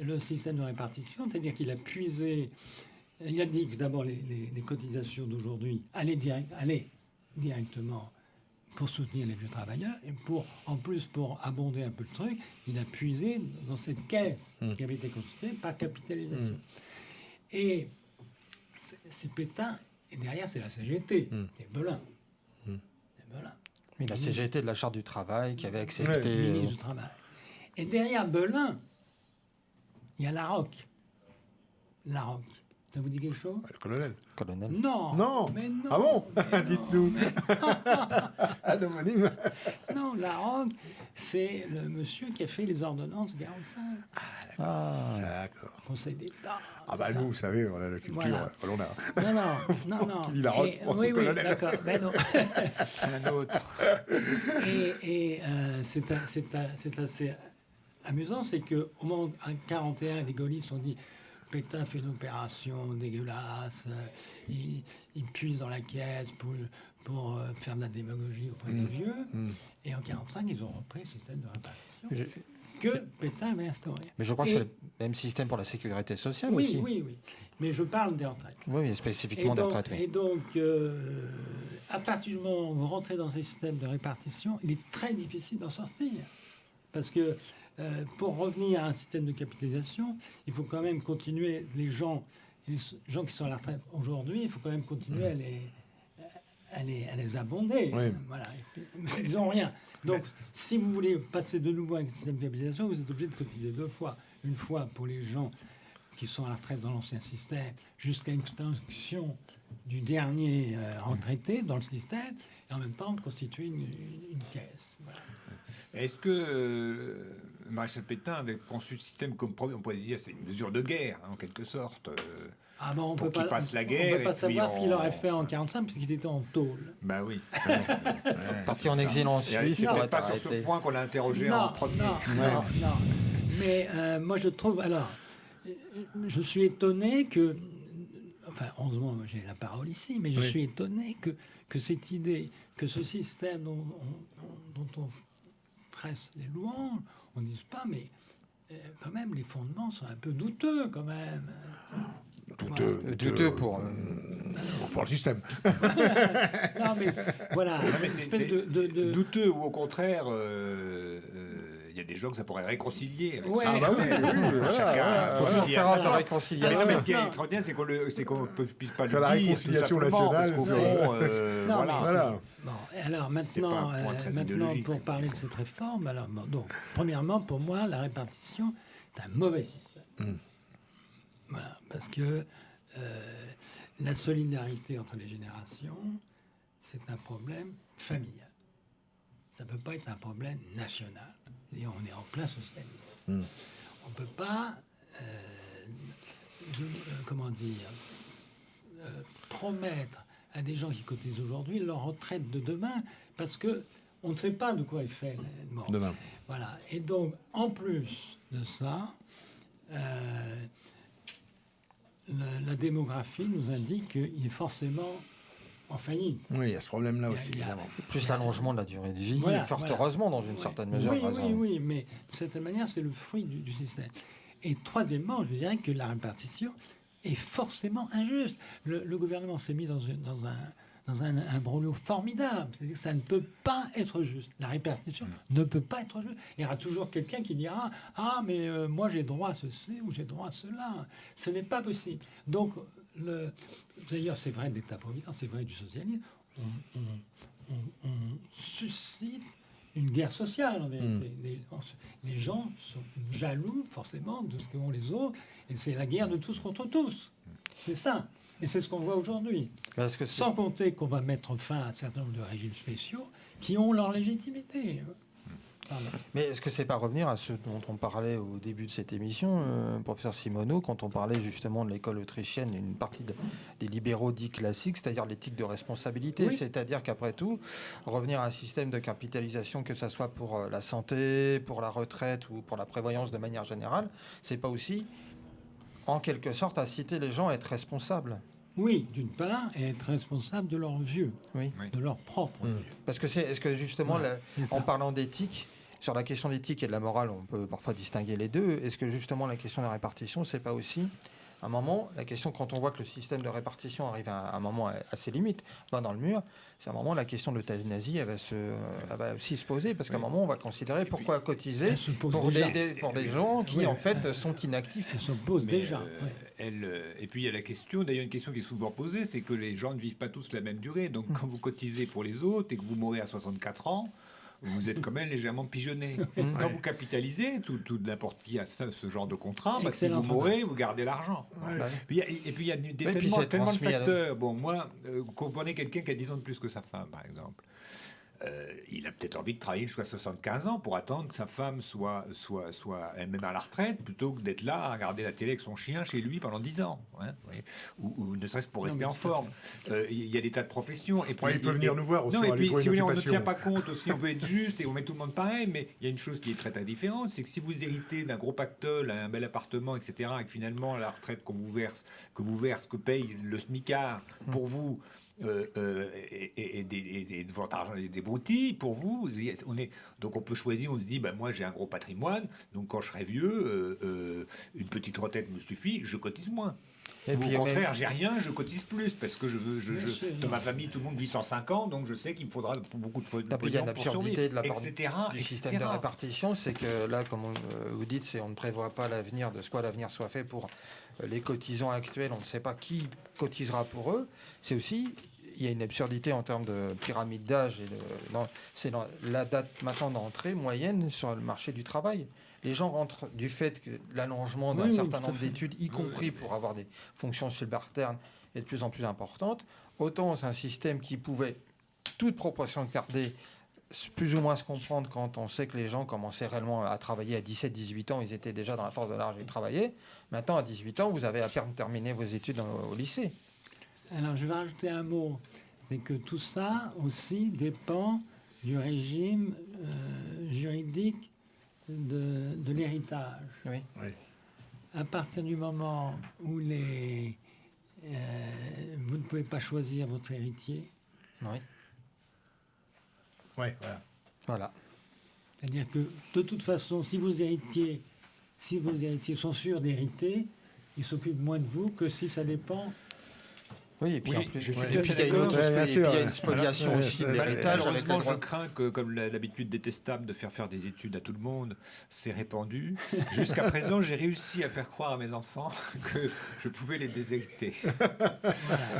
le système de répartition, c'est-à-dire qu'il a puisé, il a dit que d'abord les cotisations d'aujourd'hui allaient directement pour soutenir les vieux travailleurs, et en plus pour abonder un peu le truc, il a puisé dans cette caisse qui avait été constituée par capitalisation. Et c'est Pétain, et derrière c'est la CGT, c'est Belin. C'est Belin. Oui, la CGT de la Charte du travail qui avait accepté... Le ministre du Travail. Et derrière Belin, il y a Larocque. Larocque. Ça vous dit quelque chose? Le colonel. Colonel. Non. Non. Mais non. Ah bon? Mais non. Dites-nous. Un homonyme. Non, Larocque, c'est le monsieur qui a fait les ordonnances 45. Ah, D'accord. Conseil d'État. Ah bah nous, vous savez, on a la culture Voilà. colonnaire. Non. Qui dit Larocque, Et- pense au oui, colonel. d'accord. Ben non. C'est un autre. Et c'est assez amusant, c'est qu'au moment en 1941, les gaullistes ont dit Pétain fait une opération dégueulasse, il puise dans la caisse pour faire de la démagogie auprès des vieux. Et en 1945, ils ont repris le système de répartition que Pétain avait instauré. mais je crois que Et- c'est le même système pour la sécurité sociale Oui, aussi. oui. Mais je parle des retraites. Oui, spécifiquement des retraites. Et donc, à partir du moment où vous rentrez dans ces systèmes de répartition, il est très difficile d'en sortir. Parce que pour revenir à un système de capitalisation, il faut quand même continuer, les gens qui sont à la retraite aujourd'hui, il faut quand même continuer à les abonder. Oui. Voilà. Ils n'ont rien. Donc, si vous voulez passer de nouveau à un système de capitalisation, vous êtes obligé de cotiser deux fois. Une fois pour les gens qui sont à la retraite dans l'ancien système, jusqu'à l'extinction du dernier retraité dans le système, et en même temps de constituer une caisse. Voilà. Est-ce que le maréchal Pétain avait conçu ce système comme premier? On pourrait dire c'est une mesure de guerre, en quelque sorte. Ah ben on Pour peut qu'il pas, passe la on guerre, peut pas et savoir puis ce qu'il aurait fait en 1945 puisqu'il était en tôle. Ben oui. Parti en exil en Et Suisse, c'est pour peut-être être pas sur ce arrêté. point qu'on l'a interrogé en premier. Non. Mais moi je trouve, alors, je suis étonné que, enfin heureusement j'ai la parole ici, mais je suis étonné que cette idée, que ce système dont on presse les louanges, on ne dise pas, mais quand même les fondements sont un peu douteux quand même. Douteux pour... Pour le système. Non mais voilà. Non, mais une c'est espèce de- douteux ou au contraire, il y a des gens que ça pourrait réconcilier. Avec Ouais. ça. Ah bah oui, voilà. Chacun. faut toujours faire ça. la Mais réconciliation. non, mais ce qui est Non. extraordinaire, c'est qu'on ne puisse pas Faire le la dire. réconciliation tout simplement, nationale, parce qu'au sur- fond, Non, voilà. mais Voilà. Bon, alors C'est pas maintenant, un point très maintenant idéologique. pour parler de cette réforme, alors, bon, donc, premièrement, pour moi, la répartition est un mauvais système. Voilà, parce que la solidarité entre les générations, c'est un problème familial. Ça ne peut pas être un problème national. Et on est en plein socialisme. On ne peut pas, comment dire, promettre à des gens qui cotisent aujourd'hui leur retraite de demain, parce que on ne sait pas de quoi est fait le mort. Demain. Voilà. Et donc, en plus de ça, la démographie nous indique qu'il est forcément en faillite. Oui, il y a ce problème-là Il y a- aussi, il y a- évidemment. Plus l'allongement de la durée de vie, Voilà, fort voilà. heureusement dans une Ouais. certaine mesure. Oui, raison. oui, mais de certaine manière, c'est le fruit du système. Et troisièmement, je dirais que la répartition est forcément injuste. Le gouvernement s'est mis dans un imbroglio formidable. C'est-à-dire que ça ne peut pas être juste. La répartition ne peut pas être juste. Il y aura toujours quelqu'un qui dira « Ah, mais moi j'ai droit à ceci ou j'ai droit à cela ». Ce n'est pas possible. Donc, d'ailleurs, c'est vrai de l'État-providence, c'est vrai du socialisme. On suscite une guerre sociale, en vérité. Les gens sont jaloux, forcément, de ce qu'ont les autres, et c'est la guerre de tous contre tous. C'est ça. Et c'est ce qu'on voit aujourd'hui. Parce que c'est- Sans compter qu'on va mettre fin à un certain nombre de régimes spéciaux qui ont leur légitimité. Pardon. Mais est-ce que c'est pas revenir à ce dont on parlait au début de cette émission, professeur Simoneau, quand on parlait justement de l'école autrichienne, une partie des libéraux dits classiques, c'est-à-dire l'éthique de responsabilité, Oui. c'est-à-dire qu'après tout, revenir à un système de capitalisation, que ça soit pour la santé, pour la retraite ou pour la prévoyance de manière générale, c'est pas aussi en quelque sorte, inciter les gens à être responsables. Oui, d'une part, et être responsable de leurs vieux, Oui. de leurs propres vieux. Parce que est-ce que justement, Voilà, c'est ça. en parlant d'éthique, sur la question d'éthique et de la morale, on peut parfois distinguer les deux. Est-ce que justement la question de la répartition, c'est pas aussi à un moment, la question, quand on voit que le système de répartition arrive à un moment à ses limites, va dans le mur, c'est à un moment la question de l'euthanasie, elle va aussi se poser, parce qu'à un moment, on va considérer pourquoi cotiser Elle se pose pour déjà. des gens qui, Oui, en fait, sont inactifs. Elle se pose Mais, déjà. et puis il y a la question, d'ailleurs une question qui est souvent posée, c'est que les gens ne vivent pas tous la même durée. Donc quand vous cotisez pour les autres et que vous mourrez à 64 ans, vous êtes quand même légèrement pigeonné. Quand vous capitalisez, tout n'importe qui a ce genre de contrat, si Excellent vous mourrez, vous gardez l'argent. Ouais. Et puis il y a puis c'est tellement de transmis à la- facteurs. Bon, moi, comprenez quelqu'un qui a 10 ans de plus que sa femme, par exemple. Il a peut-être envie de travailler jusqu'à 75 ans pour attendre que sa femme soit elle-même à la retraite, plutôt que d'être là à regarder la télé avec son chien chez lui pendant 10 ans. Hein, ou ne serait-ce pour rester en forme. Il y a des tas de professions. Et puis, il peut venir nous voir aussi. Non, et on va lui puis, trouver si vous une voulez, on ne occupation. tient pas compte aussi, on veut être juste et on met tout le monde pareil, mais il y a une chose qui est très très différente, c'est que si vous héritez d'un gros pactole, un bel appartement, etc., et que finalement la retraite qu'on vous verse, que paye le smicard pour vous, et de votre argent et des broutilles pour vous, donc on peut choisir, on se dit moi j'ai un gros patrimoine, donc quand je serai vieux, une petite retraite me suffit, je cotise moins. Et Ou puis, au contraire, j'ai rien, je cotise plus parce que dans ma famille tout le monde vit 105 ans, donc je sais qu'il me faudra beaucoup de Et puis il y a une pour absurdité survivre, de la part etc., du système de répartition, c'est que là, comme vous dites, on ne prévoit pas l'avenir, de ce quoi l'avenir soit fait pour les cotisants actuels, on ne sait pas qui cotisera pour eux. C'est aussi, il y a une absurdité en termes de pyramide d'âge. C'est la date maintenant d'entrée moyenne sur le marché du travail. Les gens rentrent du fait que l'allongement d'un certain nombre d'études, y compris pour avoir des fonctions subalternes, est de plus en plus importante. Autant c'est un système qui pouvait, toute proportion gardée, plus ou moins se comprendre quand on sait que les gens commençaient réellement à travailler à 17-18 ans, ils étaient déjà dans la force de l'âge et travaillaient. Maintenant, à 18 ans, vous avez à peine terminé vos études au lycée. Alors, je vais rajouter un mot. C'est que tout ça aussi dépend du régime juridique de l'héritage. Oui. À partir du moment où vous ne pouvez pas choisir votre héritier, Oui. Ouais, voilà. Voilà. c'est-à-dire que de toute façon, si vos héritiers sont sûrs d'hériter, ils s'occupent moins de vous que si ça dépend. Oui, et puis Oui, en plus, je suis et tout à puis fait il y a une d'accord. autre Bien et puis sûr, il y a une ouais. spoliation Alors, aussi de ouais, l'héritage avec le Malheureusement, droit. je crains que, comme l'habitude détestable de faire des études à tout le monde s'est répandue, jusqu'à présent, j'ai réussi à faire croire à mes enfants que je pouvais les déshériter.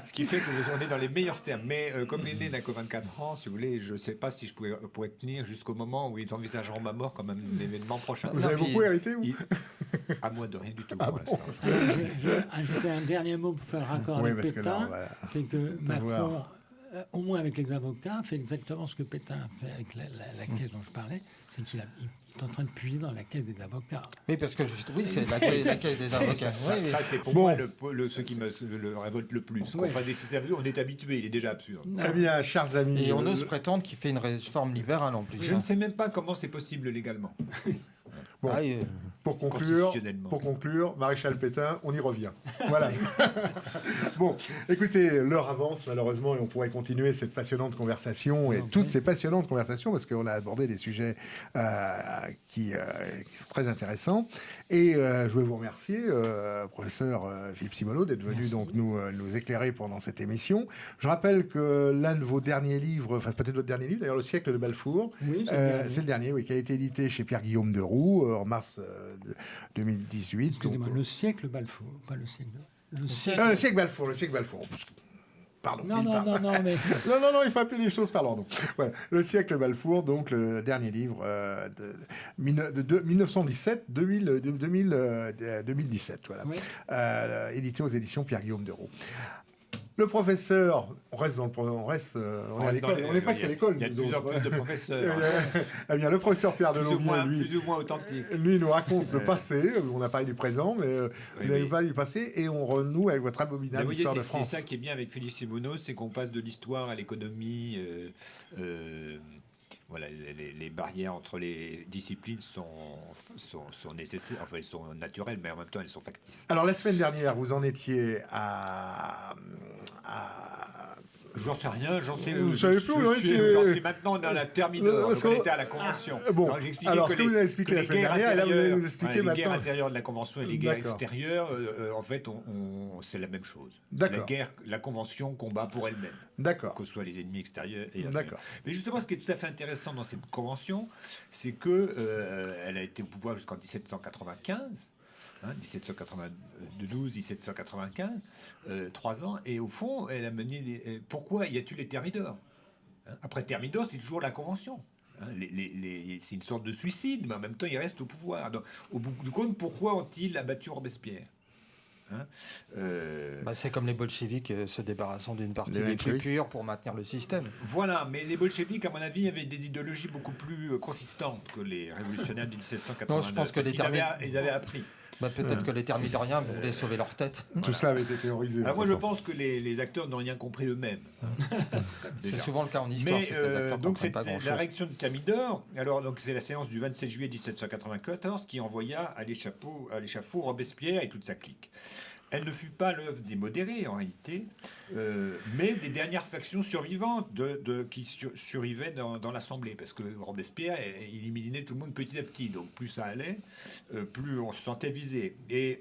Ce qui fait qu'on est dans les meilleurs termes. Mais comme l'aîné n'a que 24 ans, si vous voulez, je ne sais pas si je pourrais tenir jusqu'au moment où ils envisageront ma mort comme un événement prochain. Vous Non, avez puis- beaucoup hérité, vous À moi de rien du tout pour l'instant. Je vais ajouter un dernier mot pour faire le raccord Oui, avec parce que Pétain. là, voilà. C'est que Macron, voir. au moins avec les avocats, fait exactement ce que Pétain a fait avec la caisse dont je parlais. C'est qu'il est en train de puiser dans la caisse des avocats. Oui, parce que oui, c'est la caisse des avocats. Ça, Oui, oui. ça, c'est pour Bon. moi ce qui me révolte le plus. Qu'on Ouais. fasse des systèmes absurdes, on est habitué, il est déjà absurde. Eh bien, chers amis, Et on ose prétendre qu'il fait une réforme libérale en plus. Je hein. ne sais même pas comment c'est possible légalement. Bon. Ah, et, pour Constitutionnellement. conclure, Maréchal Pétain, on y revient. Voilà. Bon, écoutez, l'heure avance malheureusement et on pourrait continuer cette passionnante conversation et toutes ces passionnantes conversations parce qu'on a abordé des sujets qui sont très intéressants. Et je voulais vous remercier, professeur Philippe Simoneau, d'être venu donc nous éclairer pendant cette émission. Je rappelle que l'un de vos derniers livres, enfin peut-être votre dernier livre, d'ailleurs, Le siècle de Balfour, Oui, c'est le dernier, oui, qui a été édité chez Pierre-Guillaume Deroux en mars 2018. Excusez-moi, Donc, le siècle Balfour, pas le siècle. Le siècle- le siècle Balfour, le siècle Balfour. Pardon. Non, il non, parle. non, non, mais Non, il faut appeler les choses par leur nom. Voilà. Le siècle Balfour, donc le dernier livre de 1917-2017, voilà. oui. Édité aux éditions Pierre-Guillaume Deroux. Le professeur, on est à l'école, on est presque à l'école. Il y a de nous plus en autres. plus de professeurs. Eh bien, le professeur Pierre plus, ou Delomier, moins, lui, plus ou moins authentique. lui nous raconte le passé. On n'a pas eu du présent, mais Oui, vous n'avez oui. pas du passé, et on renoue avec votre Vous abominable voyez, histoire de c'est France. ça qui est bien avec Philippe Simoneau, c'est qu'on passe de l'histoire à l'économie. Voilà, les barrières entre les disciplines sont nécessaires, enfin elles sont naturelles, mais en même temps elles sont factices. Alors la semaine dernière, vous en étiez à J'en sais rien, j'en sais. Vous savez plus, J'en suis maintenant dans la terminale. Donc on était à la convention. Bon, alors j'expliquais alors que ce que vous avez expliqué la semaine dernière, et là vous allez nous expliquer les maintenant. guerres intérieures de la convention et les guerres D'accord. extérieures, en fait, c'est la même chose. D'accord. La convention combat pour elle-même. D'accord. Que ce soit les ennemis extérieurs et intérieurs. D'accord. Mais justement, ce qui est tout à fait intéressant dans cette convention, c'est que elle a été au pouvoir jusqu'en 1795. 1792, 1795, 3 ans, et au fond, elle a mené pourquoi y a-t-il les thermidors? Après Thermidor, c'est toujours la Convention. C'est une sorte de suicide, mais en même temps, ils restent au pouvoir. Donc, au bout du compte, pourquoi ont-ils abattu Robespierre? C'est comme les bolcheviks se débarrassant d'une partie des plus purs pour maintenir le système. Voilà, mais les bolcheviks, à mon avis, avaient des idéologies beaucoup plus consistantes que les révolutionnaires de 1789. Non, je pense que ils avaient appris. Peut-être que les thermidoriens voulaient sauver leur tête. Tout Voilà. ça avait été théorisé. Alors moi, je pense que les acteurs n'ont rien compris eux-mêmes. C'est souvent le cas en histoire. Mais donc c'est la réaction de Thermidor. Alors donc c'est la séance du 27 juillet 1794 qui envoya à l'échafaud Robespierre et toute sa clique. Elle ne fut pas l'œuvre des modérés, en réalité, mais des dernières factions survivantes qui survivaient dans l'Assemblée. Parce que Robespierre, il éliminait tout le monde petit à petit. Donc plus ça allait, plus on se sentait visé. Et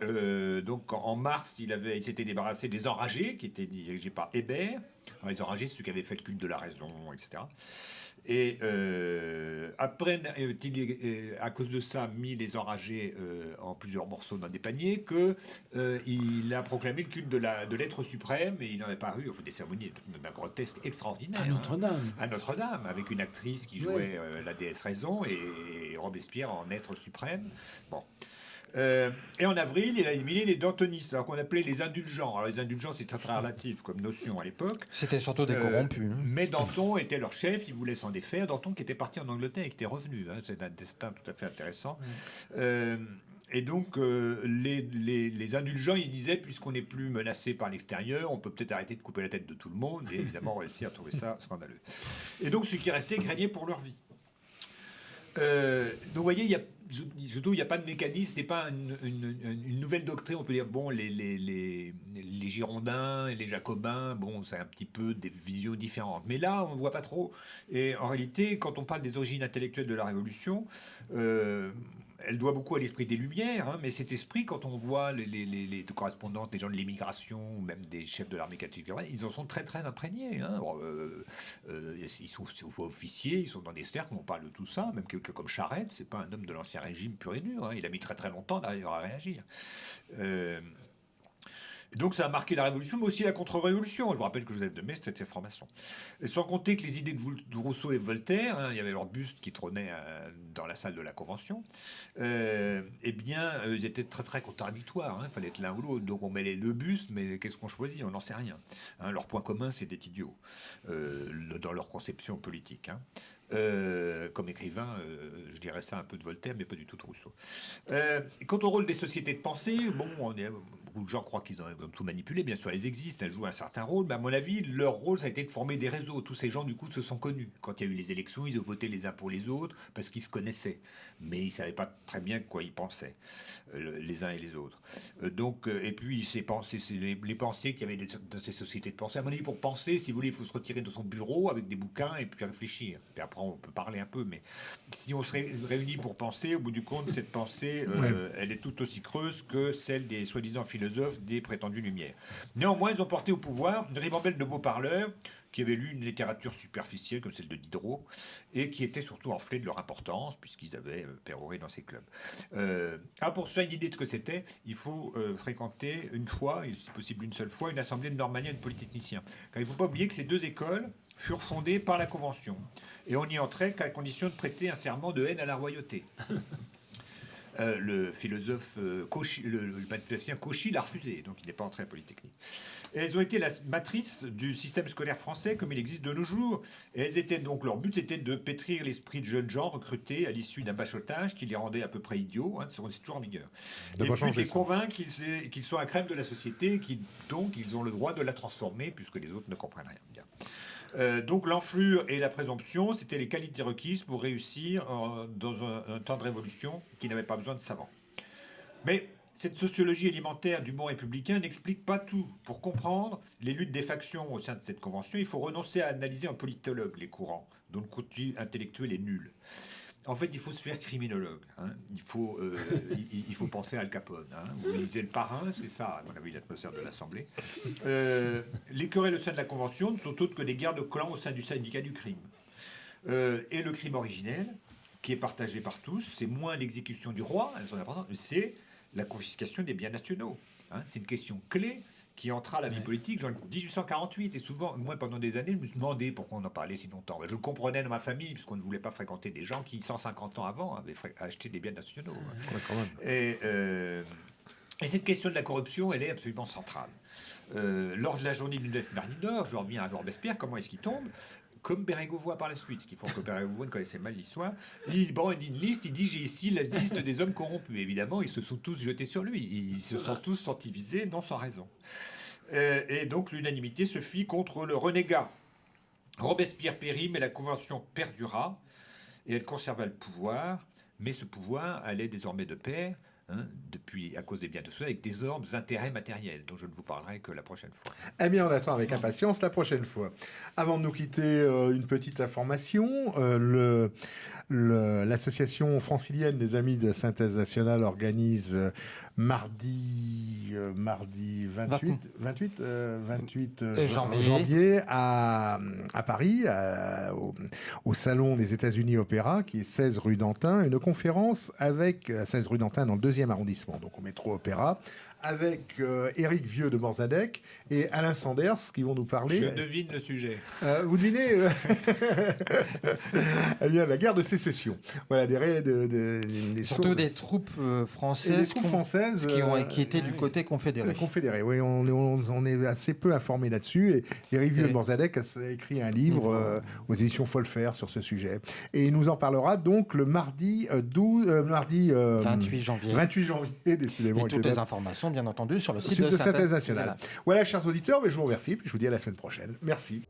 donc en mars, il s'était débarrassé des enragés, qui étaient dirigés par Hébert. Alors, les enragés, c'est ceux qui avaient fait le culte de la raison, etc. Et après, à cause de ça, mis les enragés en plusieurs morceaux dans des paniers, il a proclamé le culte de l'être suprême, et il en est paru des cérémonies d'un grotesque extraordinaire. À Notre-Dame. À Notre-Dame, avec une actrice qui jouait la déesse Raison et Robespierre en être suprême. Bon. Et en avril, il a éliminé les dantonistes, alors qu'on appelait les indulgents. Alors les indulgents, c'est très, très relatif comme notion à l'époque. C'était surtout des corrompus. Mais Danton était leur chef, il voulait s'en défaire. Danton qui était parti en Angleterre et qui était revenu. C'est un destin tout à fait intéressant. Et donc, les indulgents, ils disaient, puisqu'on n'est plus menacé par l'extérieur, on peut peut-être arrêter de couper la tête de tout le monde. Et évidemment, réussir à trouver ça scandaleux. Et donc, ceux qui restaient craignaient pour leur vie. Donc, vous voyez, je trouve qu'il n'y a pas de mécanisme, c'est pas une nouvelle doctrine. On peut dire, bon, les Girondins et les Jacobins, bon, c'est un petit peu des visions différentes. Mais là, on ne voit pas trop. Et en réalité, quand on parle des origines intellectuelles de la Révolution, elle doit beaucoup à l'esprit des Lumières, mais cet esprit, quand on voit les correspondantes des gens de l'émigration, ou même des chefs de l'armée catholique, ils en sont très très imprégnés. Ils sont officiers, ils sont dans des cercles, on parle de tout ça, même quelqu'un comme Charette, c'est pas un homme de l'Ancien Régime pur et dur, il a mis très très longtemps d'ailleurs à réagir. Donc ça a marqué la Révolution, mais aussi la contre-révolution. Je vous rappelle que Joseph de Maistre, cette information. Et sans compter que les idées de Rousseau et Voltaire, il y avait leur buste qui trônait dans la salle de la Convention, ils étaient très très contradictoires. Il fallait être l'un ou l'autre. Donc on met les deux bustes, mais qu'est-ce qu'on choisit? On n'en sait rien. Leur point commun, c'est d'être idiots dans leur conception politique. Comme écrivain, je dirais ça un peu de Voltaire, mais pas du tout de Rousseau. Quant au rôle des sociétés de pensée, beaucoup de gens croient qu'ils ont tout manipulé. Bien sûr, elles existent, elles jouent un certain rôle. Mais à mon avis, leur rôle, ça a été de former des réseaux. Tous ces gens, du coup, se sont connus. Quand il y a eu les élections, ils ont voté les uns pour les autres parce qu'ils se connaissaient. Mais ils ne savaient pas très bien quoi ils pensaient, les uns et les autres. Et puis, les pensées qu'il y avait dans ces sociétés de pensée. À mon avis, pour penser, si vous voulez, il faut se retirer de son bureau avec des bouquins et puis réfléchir. Et après, on peut parler un peu, mais si on se réunit pour penser, au bout du compte, cette pensée, elle est tout aussi creuse que celle des soi-disant philosophes des prétendues Lumières. Néanmoins, ils ont porté au pouvoir une ribambelle de beaux parleurs qui avaient lu une littérature superficielle comme celle de Diderot et qui étaient surtout enflés de leur importance puisqu'ils avaient péroré dans ces clubs. Pour se faire une idée de ce que c'était, il faut fréquenter une fois, et si possible une seule fois, une assemblée de normaliens et de polytechniciens. Car il ne faut pas oublier que ces deux écoles furent fondées par la Convention. Et on y entrait qu'à condition de prêter un serment de haine à la royauté. Le philosophe Cauchy, le mathématicien Cauchy l'a refusé, donc il n'est pas entré à Polytechnique. Et elles ont été la matrice du système scolaire français comme il existe de nos jours. Et elles étaient donc, leur but c'était de pétrir l'esprit de jeunes gens recrutés à l'issue d'un bachotage qui les rendait à peu près idiots, c'est toujours en vigueur. Et puis les convaincre qu'ils sont la crème de la société, donc ils ont le droit de la transformer puisque les autres ne comprennent rien. Bien. Donc l'enflure et la présomption, c'était les qualités requises pour réussir dans un temps de révolution qui n'avait pas besoin de savants. Mais cette sociologie élémentaire du bon républicain n'explique pas tout. Pour comprendre les luttes des factions au sein de cette convention, il faut renoncer à analyser en politologue les courants, dont le contenu intellectuel est nul. En fait, il faut se faire criminologue. Il faut penser à Al Capone. Vous lisez Le Parrain, c'est ça, à mon avis, l'atmosphère de l'Assemblée. Les querelles au sein de la Convention ne sont autres que des guerres de clans au sein du syndicat du crime. Et le crime originel, qui est partagé par tous, c'est moins l'exécution du roi, c'est la confiscation des biens nationaux. C'est une question clé qui entra à la vie politique, genre 1848. Et souvent, moi, pendant des années, je me suis demandé pourquoi on en parlait si longtemps. Je le comprenais dans ma famille, puisqu'on ne voulait pas fréquenter des gens qui, 150 ans avant, avaient acheté des biens nationaux. Quand même. Et cette question de la corruption, elle est absolument centrale. Lors de la journée du 9 Bernidor, je reviens à Robespierre, comment est-ce qu'il tombe ? Comme Bérégovoy par la suite, ce qui font que Bérégovoy ne connaissait mal l'histoire. Il prend une liste, il dit j'ai ici la liste des hommes corrompus. Évidemment, ils se sont tous jetés sur lui. Ils se sont tous sentis visés, non sans raison. Et donc l'unanimité se fit contre le renégat. Robespierre périt, mais la Convention perdura et elle conserva le pouvoir. Mais ce pouvoir allait désormais de pair, depuis, à cause des biens de soi, avec d'énormes intérêts matériels, dont je ne vous parlerai que la prochaine fois. Eh bien, on attend avec impatience la prochaine fois. Avant de nous quitter, une petite information. L'association francilienne des Amis de Synthèse Nationale organise mardi 28 janvier à Paris, au Salon des États-Unis Opéra, qui est 16 rue d'Antin, une conférence avec 16 rue d'Antin dans le 2e arrondissement, donc au métro Opéra, avec Éric Vieux de Morzadec et Alain Sanders qui vont nous parler. Je devine le sujet. Vous devinez eh bien, la guerre de sécession. Voilà, surtout des troupes françaises, qui étaient du côté confédéré. Confédéré, oui, on est assez peu informé là-dessus. Et Éric Vieux de Morzadec a écrit un livre aux éditions Folfer sur ce sujet. Et il nous en parlera donc le mardi 28 janvier. 28 janvier, décidément. Et toutes les informations, bien entendu, sur le site de Synthèse Nationale. Voilà, chers auditeurs, mais je vous remercie. Puis je vous dis à la semaine prochaine. Merci.